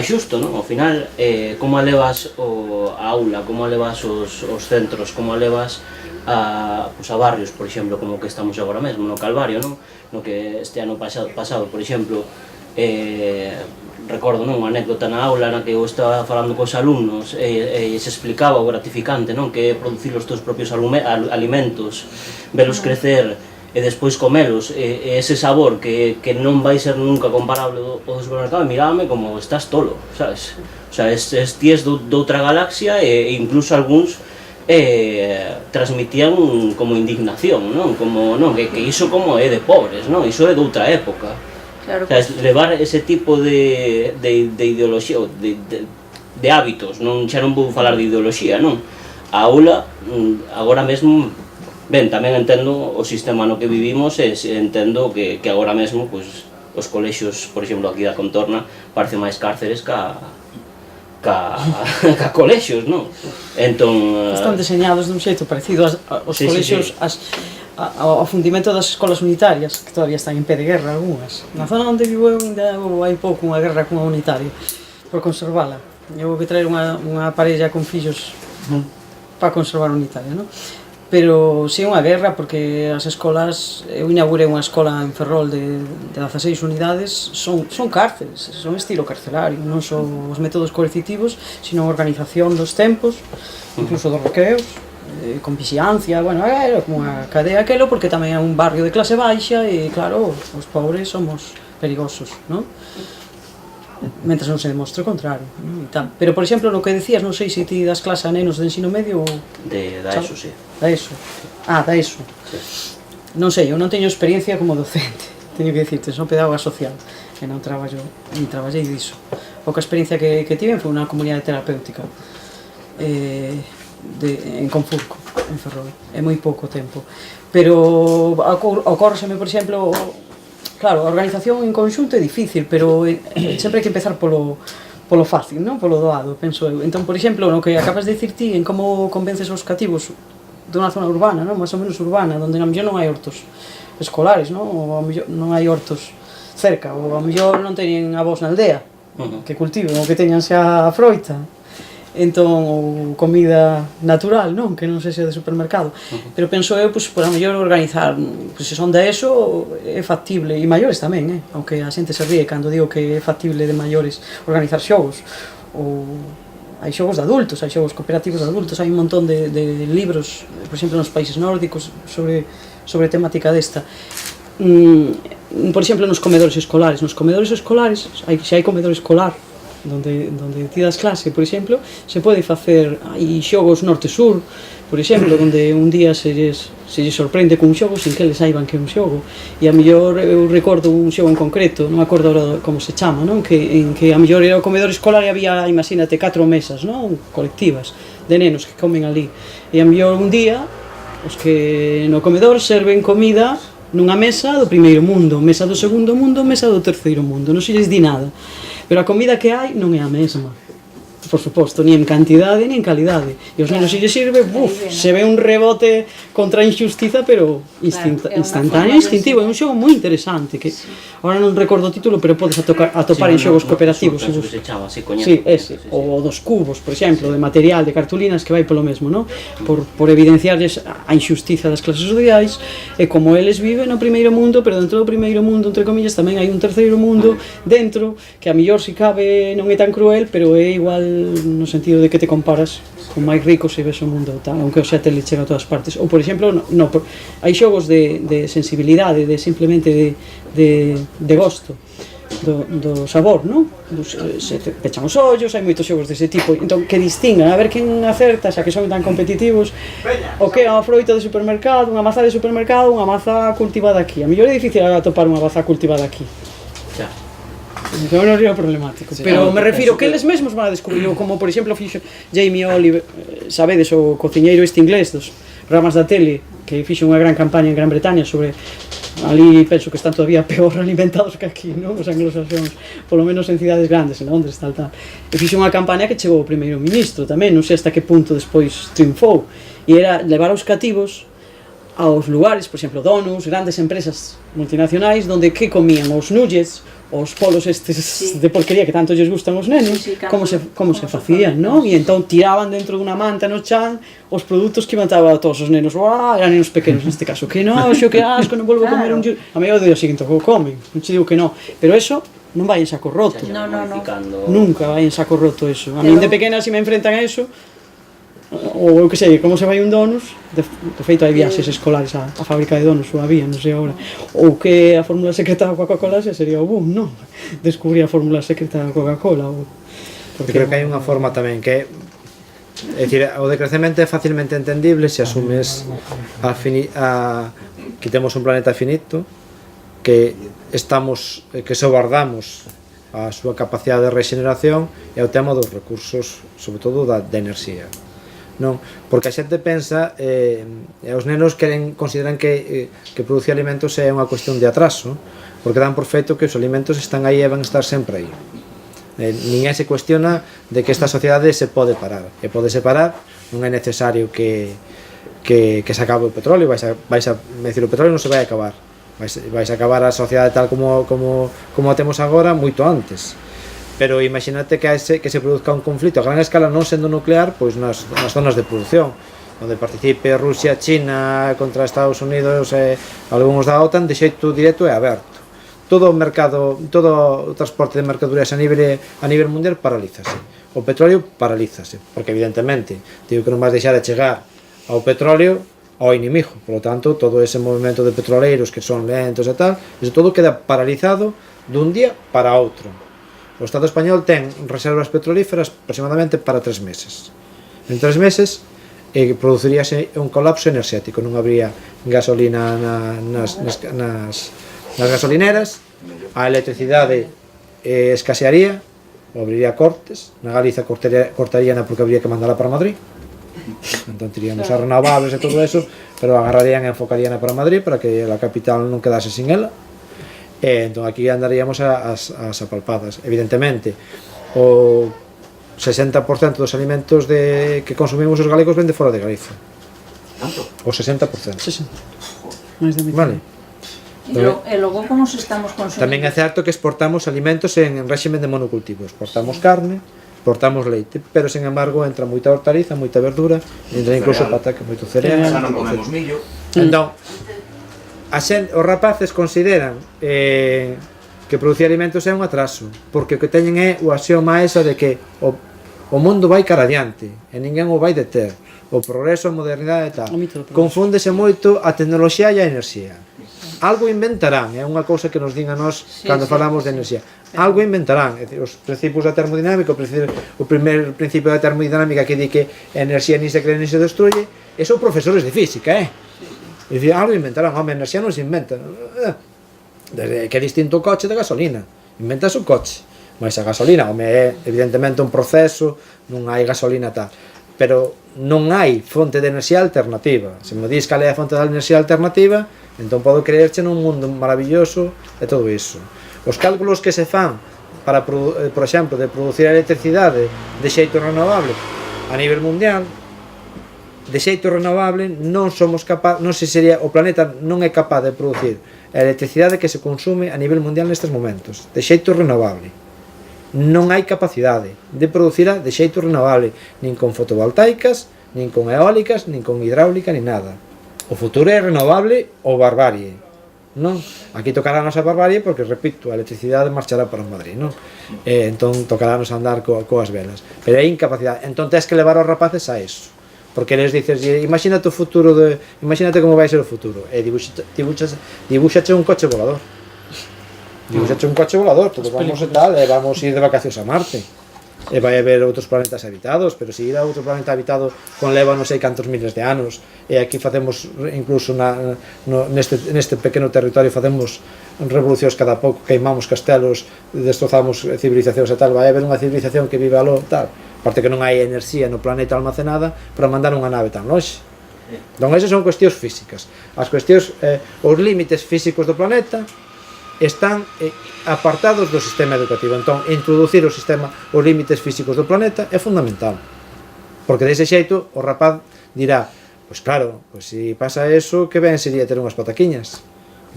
xusto, non? Ao final, como levas a aula, como levas os centros, como levas a barrios, por exemplo, como que estamos agora mesmo, no Calvario, non? No que este ano pasado, por exemplo, recordo unha anécdota na aula na que eu estaba falando cos alumnos e se explicaba o gratificante, non, que é producir os teus propios alimentos, velos crecer e despois comelos, e ese sabor que non vai ser nunca comparable ao do supermercado, e mirábame como estás tolo, sabes? O sea, ti es doutra galaxia e incluso algúns transmitían como indignación, non? Como, non, que iso como é de pobres, non? Iso é de outra época. Claro, O sea, levar ese tipo de ideoloxía, de hábitos, non xa non vou falar de ideoloxía, non? A aula, agora mesmo, ben, tamén entendo o sistema no que vivimos e entendo que agora mesmo, pois, os colexios, por exemplo, aquí da contorna, parecen máis cárceres ca colexios, non? Entón... Están deseñados dun xeito parecido aos Sí, colexios, ao fundimento das escolas unitarias, que todavía están en pé de guerra algunhas. Na zona onde vivo eu ainda hai pouco unha guerra cunha unitaria, por conservala. Eu vou traer unha parella con fillos para conservar a unitaria, non? Pero si é unha guerra porque as escolas, eu inaugurei unha escola en Ferrol de 16 unidades, son cárceles, son estilo carcelario, non son os métodos coercitivos, sino a organización dos tempos, incluso dos recreos, con vixiancia, bueno, era como unha cadea aquelo, porque tamén é un barrio de clase baixa e claro, os pobres somos perigosos, non? Mentras non se demostre o contrario, non? E tal. Pero, por exemplo, no que decías, non sei se ti das clase a nenos de ensino medio ou... Da ESO, sí. Da ESO. Da ESO. Sí. Non sei, eu non teño experiencia como docente, teño que dicirte, son pedagoga social, e non traballo, ni traballei diso. Pouca experiencia que tiven foi unha comunidade terapéutica en Confurco, en Ferrol, é moi pouco tempo. Pero ocórreseme, por exemplo, claro, a organización en conxunto é difícil, pero sempre hai que empezar polo fácil, non? Polo doado, penso eu. Entón, por exemplo, no que acabas de dicir ti, en como convences aos cativos dunha zona urbana, non? Más ou menos urbana, onde a mellor non hai hortos escolares, non? Ou a mellor non hai hortos cerca, ou a mellor non teñen avós na aldea que cultiven, ou que teñan xa a froita. Entón, ou comida natural, non? Que non sexa de supermercado. Pero penso eu, pois, por a mellor organizar, pois, se son de eso, é factible, e maiores tamén, aunque a xente se ríe cando digo que é factible de maiores organizar xogos, ou hai xogos de adultos, hai xogos cooperativos de adultos, hai un montón de libros, por exemplo, nos países nórdicos, sobre temática desta. Por exemplo, nos comedores escolares, se hai comedor escolar, donde ti das clase, por exemplo, se pode facer, hai xogos norte-sur, por exemplo, onde un día se lles sorprende cun xogo sin que eles saiban que é un xogo, e a mellor eu recordo un xogo en concreto, non me acordo agora como se chama, non? En que a mellor era o comedor escolar e había, imagínate, 4 mesas, non? Colectivas de nenos que comen ali, e a mellor un día os que no comedor serven comida nunha mesa do primeiro mundo, mesa do segundo mundo, mesa do terceiro mundo, non se lles di nada. Pero a comida que hai non é a mesma, por suposto, ni en cantidade ni en calidade. E os nenos se lles sirve, se ve un rebote contra a injustiza, pero instantáneo, instintivo. É un xogo moi interesante, que agora non recordo o título, pero podes atopar en xogos cooperativos. Sí, ese, o dos cubos, por exemplo, de material, de cartulinas, que vai polo mesmo, non? Por evidenciarles a injustiza das clases sociais, e como eles viven no primeiro mundo, pero dentro do primeiro mundo, entre comillas, tamén hai un terceiro mundo dentro, que a mellor se cabe non é tan cruel, pero é igual no sentido de que te comparas con máis ricos e ves o mundo tal, aunque o satélite chega a todas partes. Ou, por exemplo, hai xogos de sensibilidade, de simplemente de gosto, do sabor, non? Se pechan os ollos, hai moitos xogos dese tipo, entón que distingan, a ver quen acerta, xa que son tan competitivos, o que é unha froita de supermercado, unha maza de supermercado, unha maza cultivada aquí. A mellor é difícil atopar unha maza cultivada aquí. Xa. Non é problemático, pero me refiro que eles mesmos van a descubrir, como por exemplo fixo Jamie Oliver, sabedes, o cociñeiro este inglés dos programas da tele, que fixo unha gran campaña en Gran Bretaña sobre, ali penso que están todavía peor alimentados que aquí, non? Os anglosaxóns, polo menos en cidades grandes, en Londres, tal. E fixo unha campaña que chegou o primeiro ministro tamén, non sei hasta que punto despois triunfou, e era levar aos cativos aos lugares, por exemplo, donos, grandes empresas multinacionais, donde que comían os nuggets, os polos estes de porquería que tanto lles gustan os nenos, como se facían, non? E entón tiraban dentro dunha manta no chan os produtos que mataba a todos os nenos. Eran nenos pequenos neste caso, que noxo, que asco, non volvo a comer un... A mellor do día seguinte o comen, non che digo que non, pero eso non vai en saco roto. xa lle No, van no, no. modificando. Nunca vai en saco roto eso. A min de pequena, se me enfrentan a eso, ou eu que sei, como se vai un donus, de feito hai viaxes escolares á fábrica de donus, ou había, non sei agora, ou que a fórmula secreta da Coca-Cola se sería o boom, non? Descubrir a fórmula secreta da Coca-Cola, ou... Eu creo que hai unha forma tamén que é dicir, o decrecemento é facilmente entendible se asumes que temos un planeta finito, que só guardamos a súa capacidade de regeneración e o tema dos recursos, sobre todo de enerxía. Non, porque a xente pensa os nenos consideran que producir alimentos é unha cuestión de atraso, porque dan por feito que os alimentos están aí e van estar sempre aí. Ninguén se cuestiona de que esta sociedade se pode parar, e pode separar, non é necesario que se acabe o petróleo, vais a decir, o petróleo non se vai acabar, vais a acabar a sociedade tal como a temos agora moito antes. Pero imagínate que se produzca un conflito a gran escala, non sendo nuclear, pois nas zonas de produción, onde participe Rusia, China contra Estados Unidos e algúns da OTAN, de xeito directo e aberto. Todo o mercado, todo o transporte de mercadurías a nivel mundial paralízase. O petróleo paralízase, porque evidentemente digo que non vas deixar de chegar ao petróleo ao inimigo, por lo tanto todo ese movimento de petroleiros que son lentos e tal, eso todo queda paralizado dun día para outro. O Estado español ten reservas petrolíferas aproximadamente para 3 meses. En 3 meses produciríase un colapso enerxético, non habría gasolina nas gasolineras, a electricidade escasearía, abriría cortes, na Galiza cortarían porque habría que mandala para Madrid, entón teríamos as renovables e todo eso, pero agarrarían e enfocarían para Madrid para que a capital non quedase sin ela. Entón aquí andaríamos as apalpadas. Evidentemente o 60% dos alimentos que consumimos os galegos ven de fora de Galicia. O 60%. 60. Máis de mitad. Vale. E logo como se estamos consumindo? Tamén é certo que exportamos alimentos en réximen de monocultivo. Exportamos carne, exportamos leite, pero sen embargo entra moita hortaliza, moita verdura, entra incluso pataca, moito cereal. Xa non comemos millo. Entón, os rapaces consideran que producir alimentos é un atraso, porque o que teñen é o axioma esa de que o mundo vai cara adiante e ninguén o vai deter, o progreso, a modernidade e tal. Confúndese moito a tecnoloxía e a enerxía. Algo inventarán, é unha cousa que nos din a nós cando falamos de enerxía. Algo inventarán, os principios da termodinámica, o primer principio da termodinámica que di que a enerxía ni se crea ni se destruye, e son profesores de física, E dicir, algo inventarán, home, a enerxía non se inventa. Desde que é distinto o coche da gasolina. Inventas o coche. Mas a gasolina, home, é evidentemente un proceso, non hai gasolina tal. Pero non hai fonte de enerxía alternativa. Se me dis cal é a fonte de enerxía alternativa, entón podo creerche nun mundo maravilloso e todo iso. Os cálculos que se fan para, por exemplo, de producir electricidade de xeito renovable a nivel mundial, de xeito renovable non somos capaz, non se sería, o planeta non é capaz de producir a electricidade que se consume a nivel mundial nestes momentos, de xeito renovable. Non hai capacidade de producirá de xeito renovable, nin con fotovoltaicas, nin con eólicas, nin con hidráulica, nin nada. O futuro é renovable ou barbarie, non? Aquí tocará a nosa barbarie porque, repito, a electricidade marchará para Madrid, non? Entón tocarános andar coas velas, pero hai incapacidade, entón tens que levar os rapaces a eso. Porque les dices, imagínate o futuro, imagínate como vai ser o futuro, e dibúxache un coche volador. Dibúxache un coche volador, todos vamos e tal, e vamos ir de vacacións a Marte. E vai haber outros planetas habitados, pero se ir a outro planeta habitado conleva non sei cantos miles de anos, e aquí facemos, incluso neste pequeno territorio, facemos revolucións cada pouco, queimamos castelos, destrozamos civilizacións e tal, vai haber unha civilización que vive aló, tal. Aparte que non hai enerxía no planeta almacenada para mandar unha nave tan longe. Entón, esas son cuestións físicas. As cuestións, os límites físicos do planeta están apartados do sistema educativo. Entón, introducir os límites físicos do planeta é fundamental. Porque dese xeito o rapaz dirá, pois claro, pois se pasa eso, que ben sería ter unhas pataquiñas.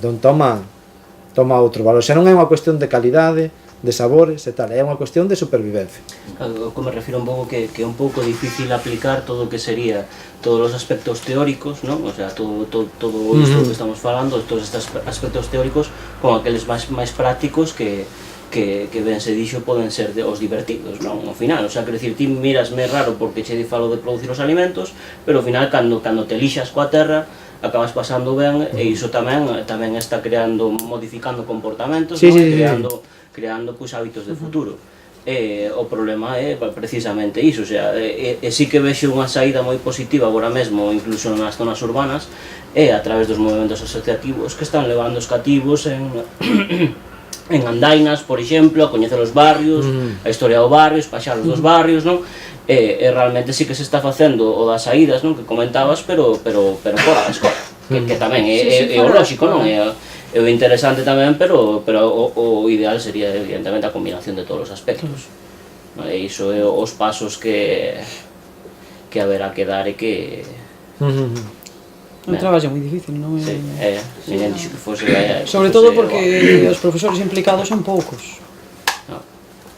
Entón, toma outro valor. Xa non é unha cuestión de calidade, de sabores e tal, é unha cuestión de supervivencia. O que me refiro un pouco que é un pouco difícil aplicar todo o que sería todos os aspectos teóricos, non? O sea, todo isto que estamos falando, todos estes aspectos teóricos con aqueles máis prácticos que que ben se dixo poden ser os divertidos, non? Ao final, o sea, quero dicir, ti mirasme raro porque che falo de producir os alimentos, pero ao final, cando te lixas coa terra, acabas pasando ben, e iso tamén está modificando comportamentos, creando pois hábitos de futuro. O problema é precisamente iso, o sea, sí que vexo unha saída moi positiva agora mesmo, incluso nas zonas urbanas, a través dos movimentos asociativos que están levando os cativos en andainas, por exemplo, a coñecer os barrios, a historia do barrio, os paxaros dos barrios, non? Realmente sí que se está facendo o das saídas, non? Que comentabas, pero fora da escola, que tamén é o lógico, non? É o interesante tamén, pero o ideal sería evidentemente a combinación de todos os aspectos. E iso é os pasos que haberá que dar e que... É un traballo moi difícil, non é? Sí, ninguén dixo que fose... Sobre todo porque os profesores implicados son poucos.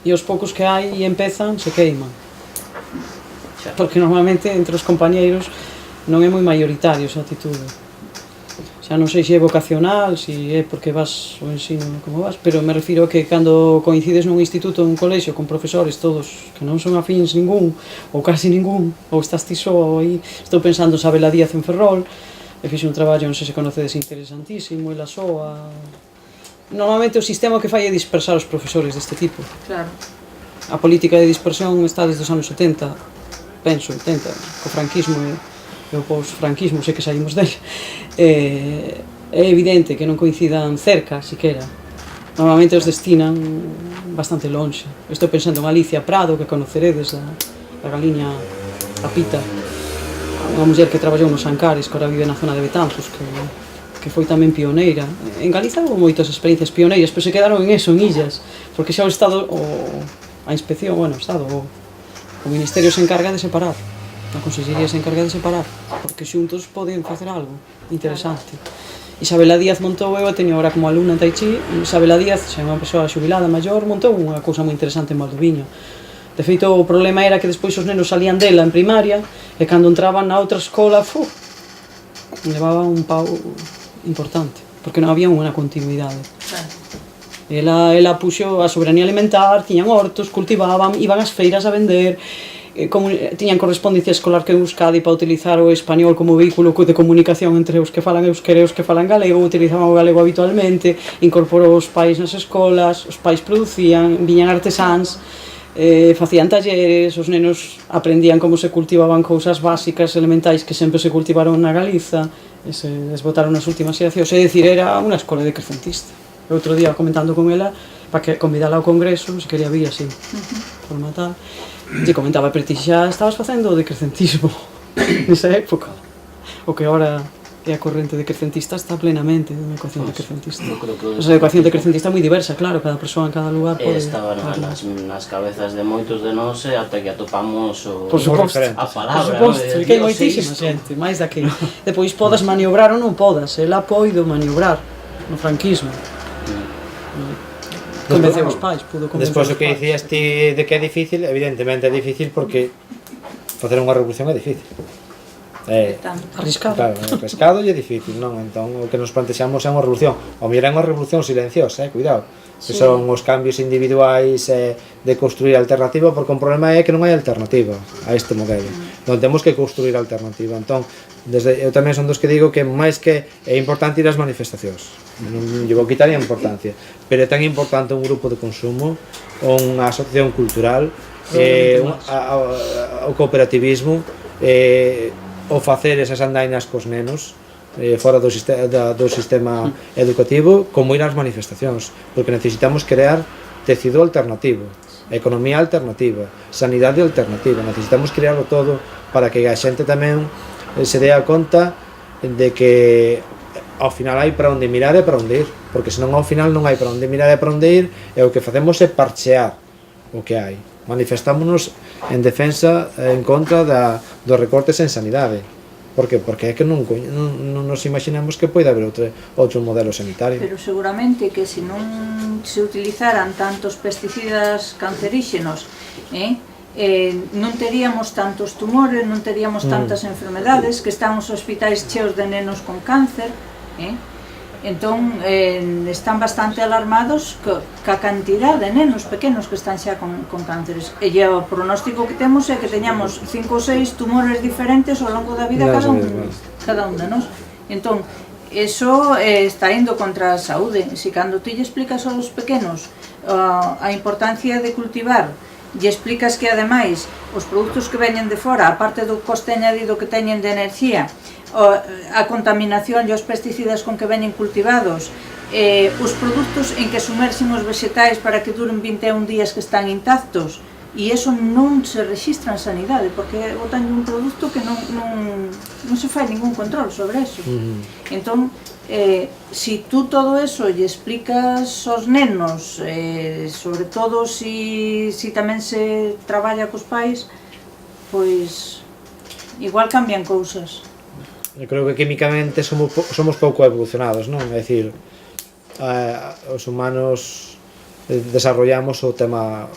E os poucos que hai e empezan se queiman. Porque normalmente entre os compañeiros non é moi maioritario esa actitude. Xa non sei se é vocacional, se é porque vas o ensino como vas, pero me refiro a que cando coincides nun instituto, nun colexio, con profesores todos que non son afíns ningún, ou casi ningún, ou estás ti só, aí estou pensando en Sabela Díaz en Ferrol, e fixe un traballo, non sei se conocedes, interesantísimo, ela soa... Normalmente o sistema que fai é dispersar os profesores deste tipo. Claro. A política de dispersión está desde os anos 70, penso, 80, co franquismo e o post-franquismo, sei que saímos dele. É evidente que non coincidan cerca, siquera. Normalmente os destinan bastante lonxe. Estou pensando en Alicia Prado, que conoceredes, da Galiña a Pita, unha muller que traballou nos Ancares, que ahora vive na zona de Betanzos, que foi tamén pioneira. En Galiza houve moitas experiencias pioneiras, pero se quedaron en eso, en illas, porque xa o Estado, a inspección, bueno, o Estado, o Ministerio se encarga de separar. A Consellería se encarga de separar, porque xuntos poden facer algo interesante. Isabela Díaz montou, eu a teño agora como alumna en Tai Chi, Isabela Díaz, xa é unha persoa xubilada maior, montou unha cousa moi interesante en Valdoviño. De feito, o problema era que despois os nenos salían dela en primaria, e cando entraban na outra escola, levaba un pau importante, porque non había unha continuidade. Ela puxo a soberanía alimentar, tiñan hortos, cultivaban, iban ás feiras a vender, tiñan correspondencia escolar que en Euskadi para utilizar o español como vehículo de comunicación entre os que falan euskera e os que falan galego, utilizaban o galego habitualmente, incorporou os pais nas escolas, os pais producían, viñan artesáns, facían talleres, os nenos aprendían como se cultivaban cousas básicas, elementais que sempre se cultivaron na Galiza, e se desbotaron nas últimas xeracións, é dicir, era unha escola decrecentista. Outro día comentando con ela, para que convidala ao congreso, se quería vir así, forma tal, e comentaba, pero ti xa estabas facendo o decrecentismo nesa época, o que agora é a corrente decrecentista está plenamente na ecuación decrecentista. A ecuación decrecentista é moi diversa, claro, cada persoa en cada lugar pode... Estaba nas cabezas de moitos de nós ata que atopamos a palabra. Por suposto, que hai moitísima xente, máis daqui. Depois podas maniobrar ou non podas, ela poido maniobrar no franquismo. Convenceu os pais, pudo convencer os pais. Despois o que dicías ti de que é difícil, evidentemente é difícil porque facer unha revolución é difícil. Arriscado. Claro, é arriscado e é difícil, non? Entón o que nos plantexamos é unha revolución. O mellor é unha revolución silenciosa, cuidado. Que son os cambios individuais de construir alternativa, porque o problema é que non hai alternativa a este modelo. Non temos que construir alternativa. Entón, eu tamén son dos que digo que máis que é importante ir ás manifestacións. Non lle vou quitar a importancia, pero é tan importante un grupo de consumo, unha asociación cultural, o cooperativismo, o facer esas andainas cos nenos fora do sistema educativo, como ir ás manifestacións, porque necesitamos crear tecido alternativo, economía alternativa, sanidade alternativa, necesitamos crearlo todo para que a xente tamén se dea conta de que ao final hai para onde mirar e para onde ir, porque senón ao final non hai para onde mirar e para onde ir, e o que facemos é parchear o que hai. Manifestámonos en defensa en contra dos recortes en sanidade. Por que? Porque é que non nos imaginamos que pode haber outro modelo sanitario. Pero seguramente que se non se utilizaran tantos pesticidas canceríxenos, non teríamos tantos tumores, non teríamos tantas enfermedades, que están os hospitais cheos de nenos con cáncer, Entón, están bastante alarmados ca cantidad de nenos pequenos que están xa con cánceres. E o pronóstico que temos é que teñamos 5 ou 6 tumores diferentes ao longo da vida cada un de nós. Entón, eso está indo contra a saúde. Se cando ti lle explicas aos pequenos a importancia de cultivar, lle explicas que ademais os produtos que veñen de fora, aparte do coste añadido que teñen de enerxía, a contaminación e os pesticidas con que veñen cultivados, os produtos en que sumerxen os vegetais para que duren 21 días que están intactos, e eso non se rexistra en sanidade, porque botan un produto que non se fai ningún control sobre eso. Entón, si tú todo eso lle explicas aos nenos, sobre todo si tamén se traballa cos pais, pois igual cambian cousas. Eu creo que químicamente somos pouco evolucionados, non? É dicir, os humanos desarrollamos o tema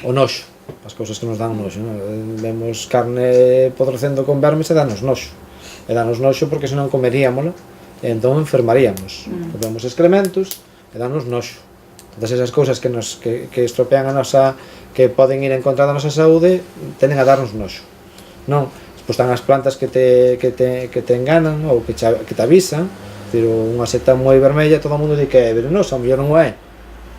o noxo, as cousas que nos dan noxo, non? Vemos carne podrecendo con vermes e danos noxo. E danos noxo porque senón comeríamola e entón enfermaríamos. Vemos excrementos e danos noxo. Todas esas cousas que estropean a nosa, que poden ir en contra da nosa saúde, tenen a darnos noxo, non? Pois están as plantas que te enganan ou que te avisan. Unha seta moi vermella, todo o mundo di que é venenosa, a mellor non o é,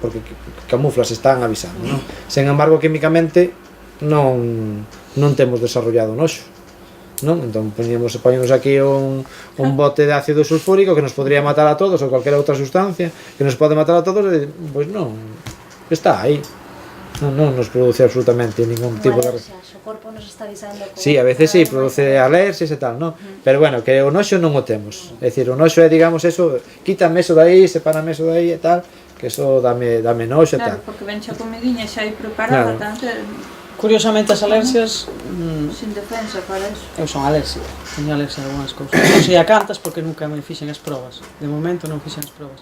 porque camuflas, están avisando, non? Sen embargo, químicamente non temos desarrollado noxo, non? Entón poñemos aquí un bote de ácido sulfúrico que nos podría matar a todos, ou calquera outra sustancia que nos pode matar a todos, e pois non, está aí. Non nos produce absolutamente ningún tipo de... O corpo nos está avisando. Sí, a veces sí, produce alerxias e tal, non? Pero bueno, que o noxo non o temos. É dicir, o noxo é, digamos, eso, quítame eso de aí, sepárame eso de aí e tal, que eso dame noxo e tal. Claro, porque ven xa comidinha xa aí preparada, tanto... Curiosamente as alerxias... Sin defensa para eso. Eu son alérxico, teño alerxia a algunhas cousas. Non sei a cantas porque nunca me fixen as probas. De momento non fixen as probas.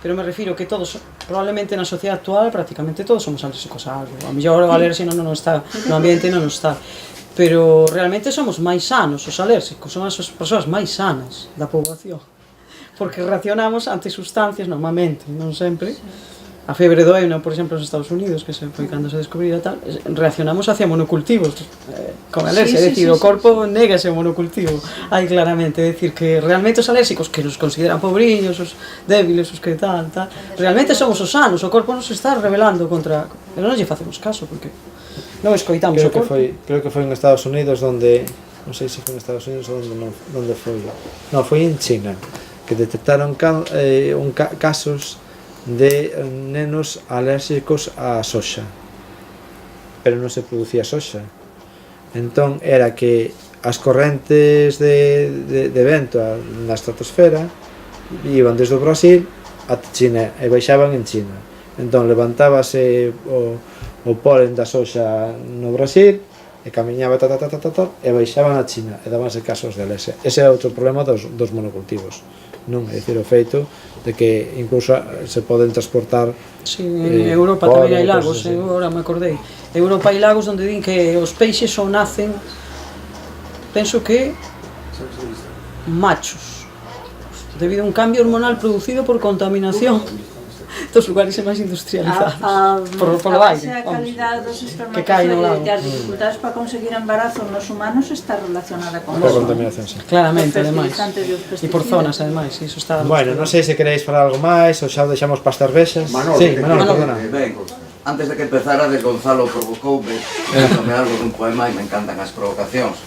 Pero me refiro que todos, probablemente na sociedade actual, prácticamente todos somos alérxicos a algo. A mellor a alerxia non está, no ambiente non está. Pero realmente somos máis sanos os alérxicos, son as persoas máis sanas da poboación. Porque reaccionamos ante sustancias normalmente, non sempre. A febre do ébola, por exemplo, nos Estados Unidos, que foi cando se descubrira tal, reaccionamos hacia monocultivos con alerxia, é dicir, o corpo négase ao monocultivo, hai claramente, é dicir, que realmente os alérxicos, que nos consideran pobriños, os débiles, os que tal, realmente somos os sanos, o corpo nos está rebelando contra, pero non lle facemos caso, porque non escoitamos o corpo. Creo que foi en Estados Unidos donde, non sei se foi en Estados Unidos ou onde foi, non, foi en China, que detectaron casos de nenos alérxicos á soxa, pero non se producía soxa. Entón era que as correntes de vento na estratosfera iban desde o Brasil ata China e baixaban en China. Entón levantábase o polen da soxa no Brasil e camiñaba e baixaban a China e dábanse casos de alerxia. Ese é outro problema dos monocultivos, non? É dicir, o feito de que incluso se poden transportar. Sí, en Europa tamén hai lagos, agora me acordei. En Europa hai lagos onde din que os peixes só nacen, penso que machos, debido a un cambio hormonal producido por contaminación dos lugares máis industrializados por aire, a calidade dos espermatozoides e as dificultades para conseguir embarazo nos humanos está relacionada con a contaminación, sí. Claramente, ademais, e por zonas, ademais, iso está... Bueno, non sei se queréis falar algo máis ou xa o deixamos para as cervexas. Manolo, sí, Manolo, perdona. Antes de que empezara, Gonzalo provocoume algo dun poema e me encantan as provocacións.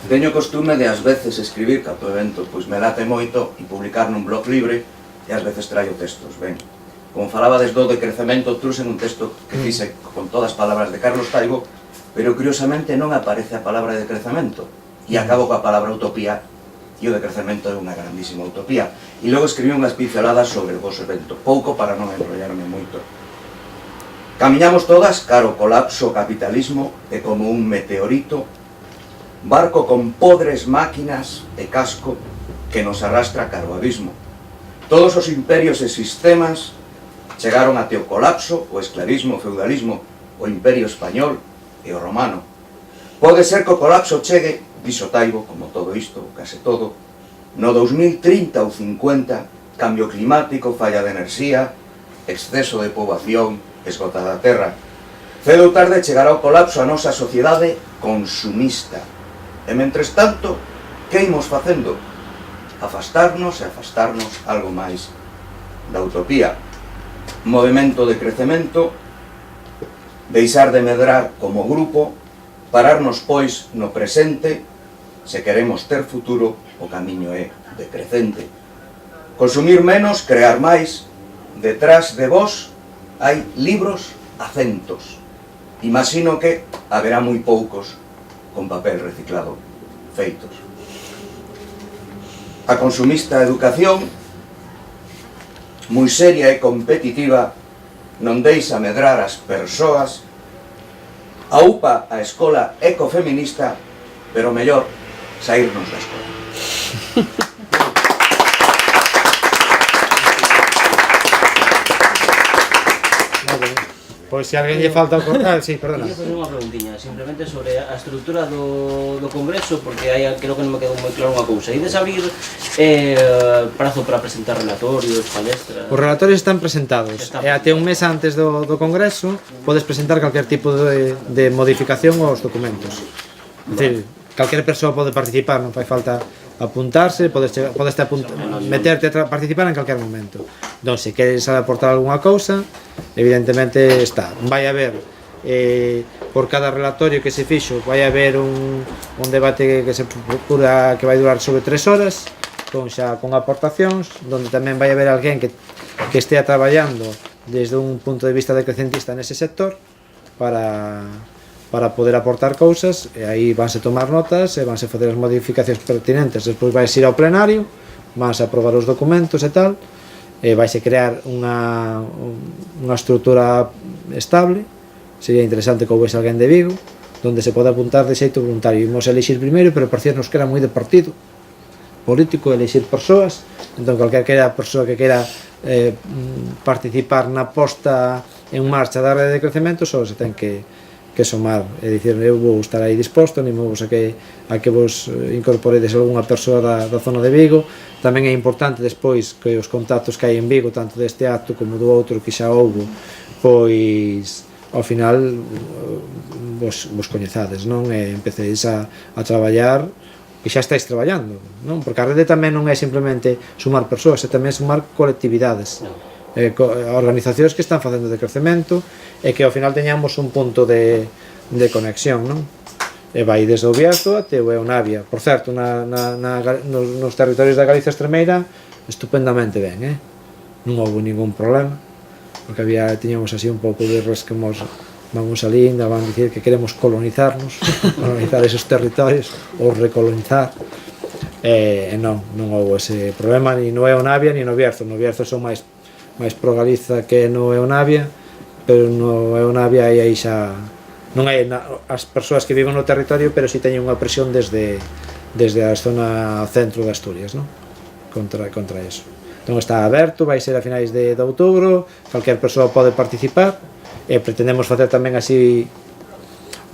Teño costume de ás veces escribir cato evento, pois me late moito e publicar nun blog libre e ás veces traio textos, ben. Como falaba desde o decrecemento, trouxen un texto que fixe con todas as palabras de Carlos Taibo, pero curiosamente non aparece a palabra decrecemento, e acabo coa palabra utopía, e o decrecemento é unha grandísima utopía. E logo escribí unhas pinceladas sobre o vosso evento, pouco para non enrollarme moito. Camiñamos todas caro colapso o capitalismo e como un meteorito, barco con podres máquinas e casco que nos arrastra caro o abismo. Todos os imperios e sistemas chegaron até o colapso, o esclavismo, o feudalismo, o imperio español e o romano. Pode ser que o colapso chegue, dixo Taibo, como todo isto, case todo, no 2030 ou 50, cambio climático, falla de enerxía, exceso de poboación, esgotada a terra. Cedo ou tarde chegará o colapso a nosa sociedade consumista. E, mentres tanto, que imos facendo? Afastarnos e afastarnos algo máis da utopía. Movimento de crecemento, deixar de medrar como grupo, pararnos, pois, no presente. Se queremos ter futuro, o camiño é decrecente. Consumir menos, crear máis. Detrás de vos hai libros a centos. Imagino que haberá moi poucos con papel reciclado feitos. A consumista educación, moi seria e competitiva, non deixa medrar as persoas. A UPA, a escola ecofeminista, pero mellor saírnos da escola. Pois se alguén lle falta o cortar, sí, perdona. Quería facer unha preguntiña, simplemente sobre a estrutura do Congreso, porque aí creo que non me quedou moi claro unha cousa. Ides abrir prazo para presentar relatorios, palestras? Os relatorios están presentados, e até un mes antes do Congreso podes presentar calquer tipo de modificación aos documentos. É dicir, calquer persoa pode participar, non fai falta apuntarse, podes meterte a participar en calquer momento. Entón, se queres aportar algunha cousa, evidentemente está. Vai haber, por cada relatorio que se fixo, vai haber un debate que se procura que vai durar sobre 3 horas, con aportacións, onde tamén vai haber alguén que estea traballando desde un punto de vista decrecentista nese sector para poder aportar cousas, e aí vanse tomar notas e vanse facer as modificacións pertinentes. Despois vais ir ao plenario, vanse aprobar os documentos e tal, e vaise crear unha estrutura estable. Sería interesante que houvese alguén de Vigo onde se pode apuntar de xeito voluntario. Imos elixir primeiro, pero parecíanos que era moi de partido político elixir persoas. Entón, calquera persoa que queira participar na posta en marcha da rede de crecemento só se ten que somar, é dicir, eu vou estar aí disposto, animamos a que vos incorporedes algunha persoa da zona de Vigo. Tamén é importante despois que os contactos que hai en Vigo, tanto deste acto como do outro que xa houbo, pois ao final vos coñezades, non? E empecedes a traballar, que xa estáis traballando, non? Porque a rede tamén non é simplemente sumar persoas, é tamén sumar colectividades, organizacións que están facendo de crecemento, e que ao final teñamos un punto de conexión, non? E vai desde o Bierzo até o Eunavia. Por certo, nos territorios da Galicia extremeira estupendamente ben, non houve ningún problema, porque tiñamos así un pouco de resquemos. Vamos ali, ainda van dicir que queremos colonizarnos, colonizar esos territorios ou recolonizar, e non houve ese problema ni no Eunavia ni no Bierzo. No Bierzo son máis pro Galiza que no Eunavia, pero no Eunavia aí xa non hai as persoas que viven no territorio, pero si teñen unha presión desde a zona centro de Asturias, non? Contra eso. Entón está aberto, vai ser a finais de outubro, calquer persoa pode participar, e pretendemos facer tamén así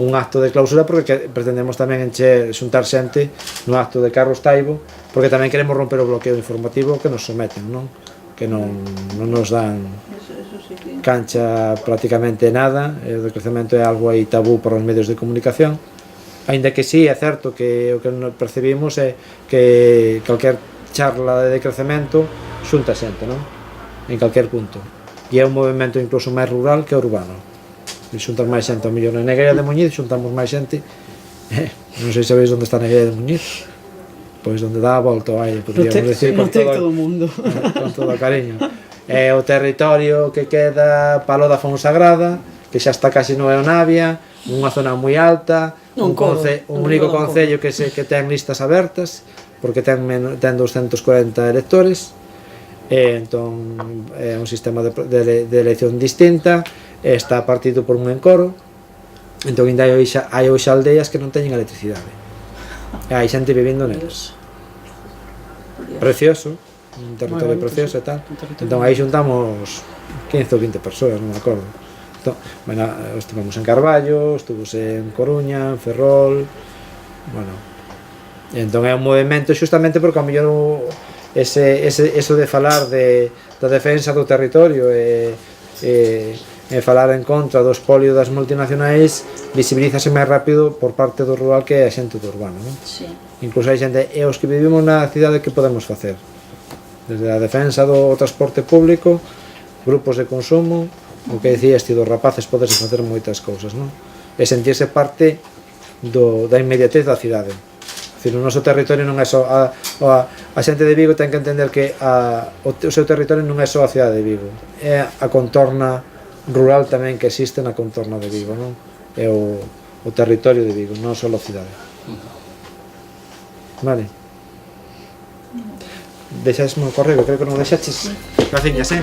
un acto de clausura, porque pretendemos tamén xuntar xente no acto de Carlos Taibo, porque tamén queremos romper o bloqueo informativo que nos someten, non? Que non nos dan cancha prácticamente nada. O decrecemento é algo aí tabú para os medios de comunicación, aínda que sí, é certo que o que percibimos é que calquer charla de decrecemento xunta xente, non? En calquer punto, e é un movimento incluso máis rural que urbano. Xuntas máis xente ao millón. En Negueira de Muñiz xuntamos máis xente, non sei se sabéis onde está Negueira de Muñiz, pois onde dá a volta ao aire, podríamos decir, con todo o mundo, con todo o cariño. É o territorio que queda palo da Fonsagrada, que xa está casi no Eunavia, unha zona moi alta, un único concello que ten listas abertas, porque ten 240 electores, entón é un sistema de elección distinta, está partido por un encoro, entón ainda hai hoxe aldeas que non teñen electricidade, e hai xente vivindo nelas. Precioso, un territorio precioso e tal. Entón aí xuntamos 15 ou 20 persoas, non me acordo. Entón, estivemos en Carballo, estuvos en Coruña, en Ferrol, bueno. Entón é un movimento xustamente porque ao mellor eso de falar da defensa do territorio e falar en contra do espolio das multinacionais visibilízase máis rápido por parte do rural que a xente do urbano, non? Sí. Incluso hai xente, e os que vivimos na cidade, que podemos facer? Desde a defensa do transporte público, grupos de consumo, o que decías ti dos rapaces, podes facer moitas cousas, non? E sentirse parte da inmediatez da cidade. O noso territorio non é só a xente de Vigo ten que entender que o seu territorio non é só a cidade de Vigo, é a contorna rural tamén que existe na contorna de Vigo, non? É o territorio de Vigo, non só a cidade. Vale. Deixasme o correo, creo que non deixaches. Graciñas,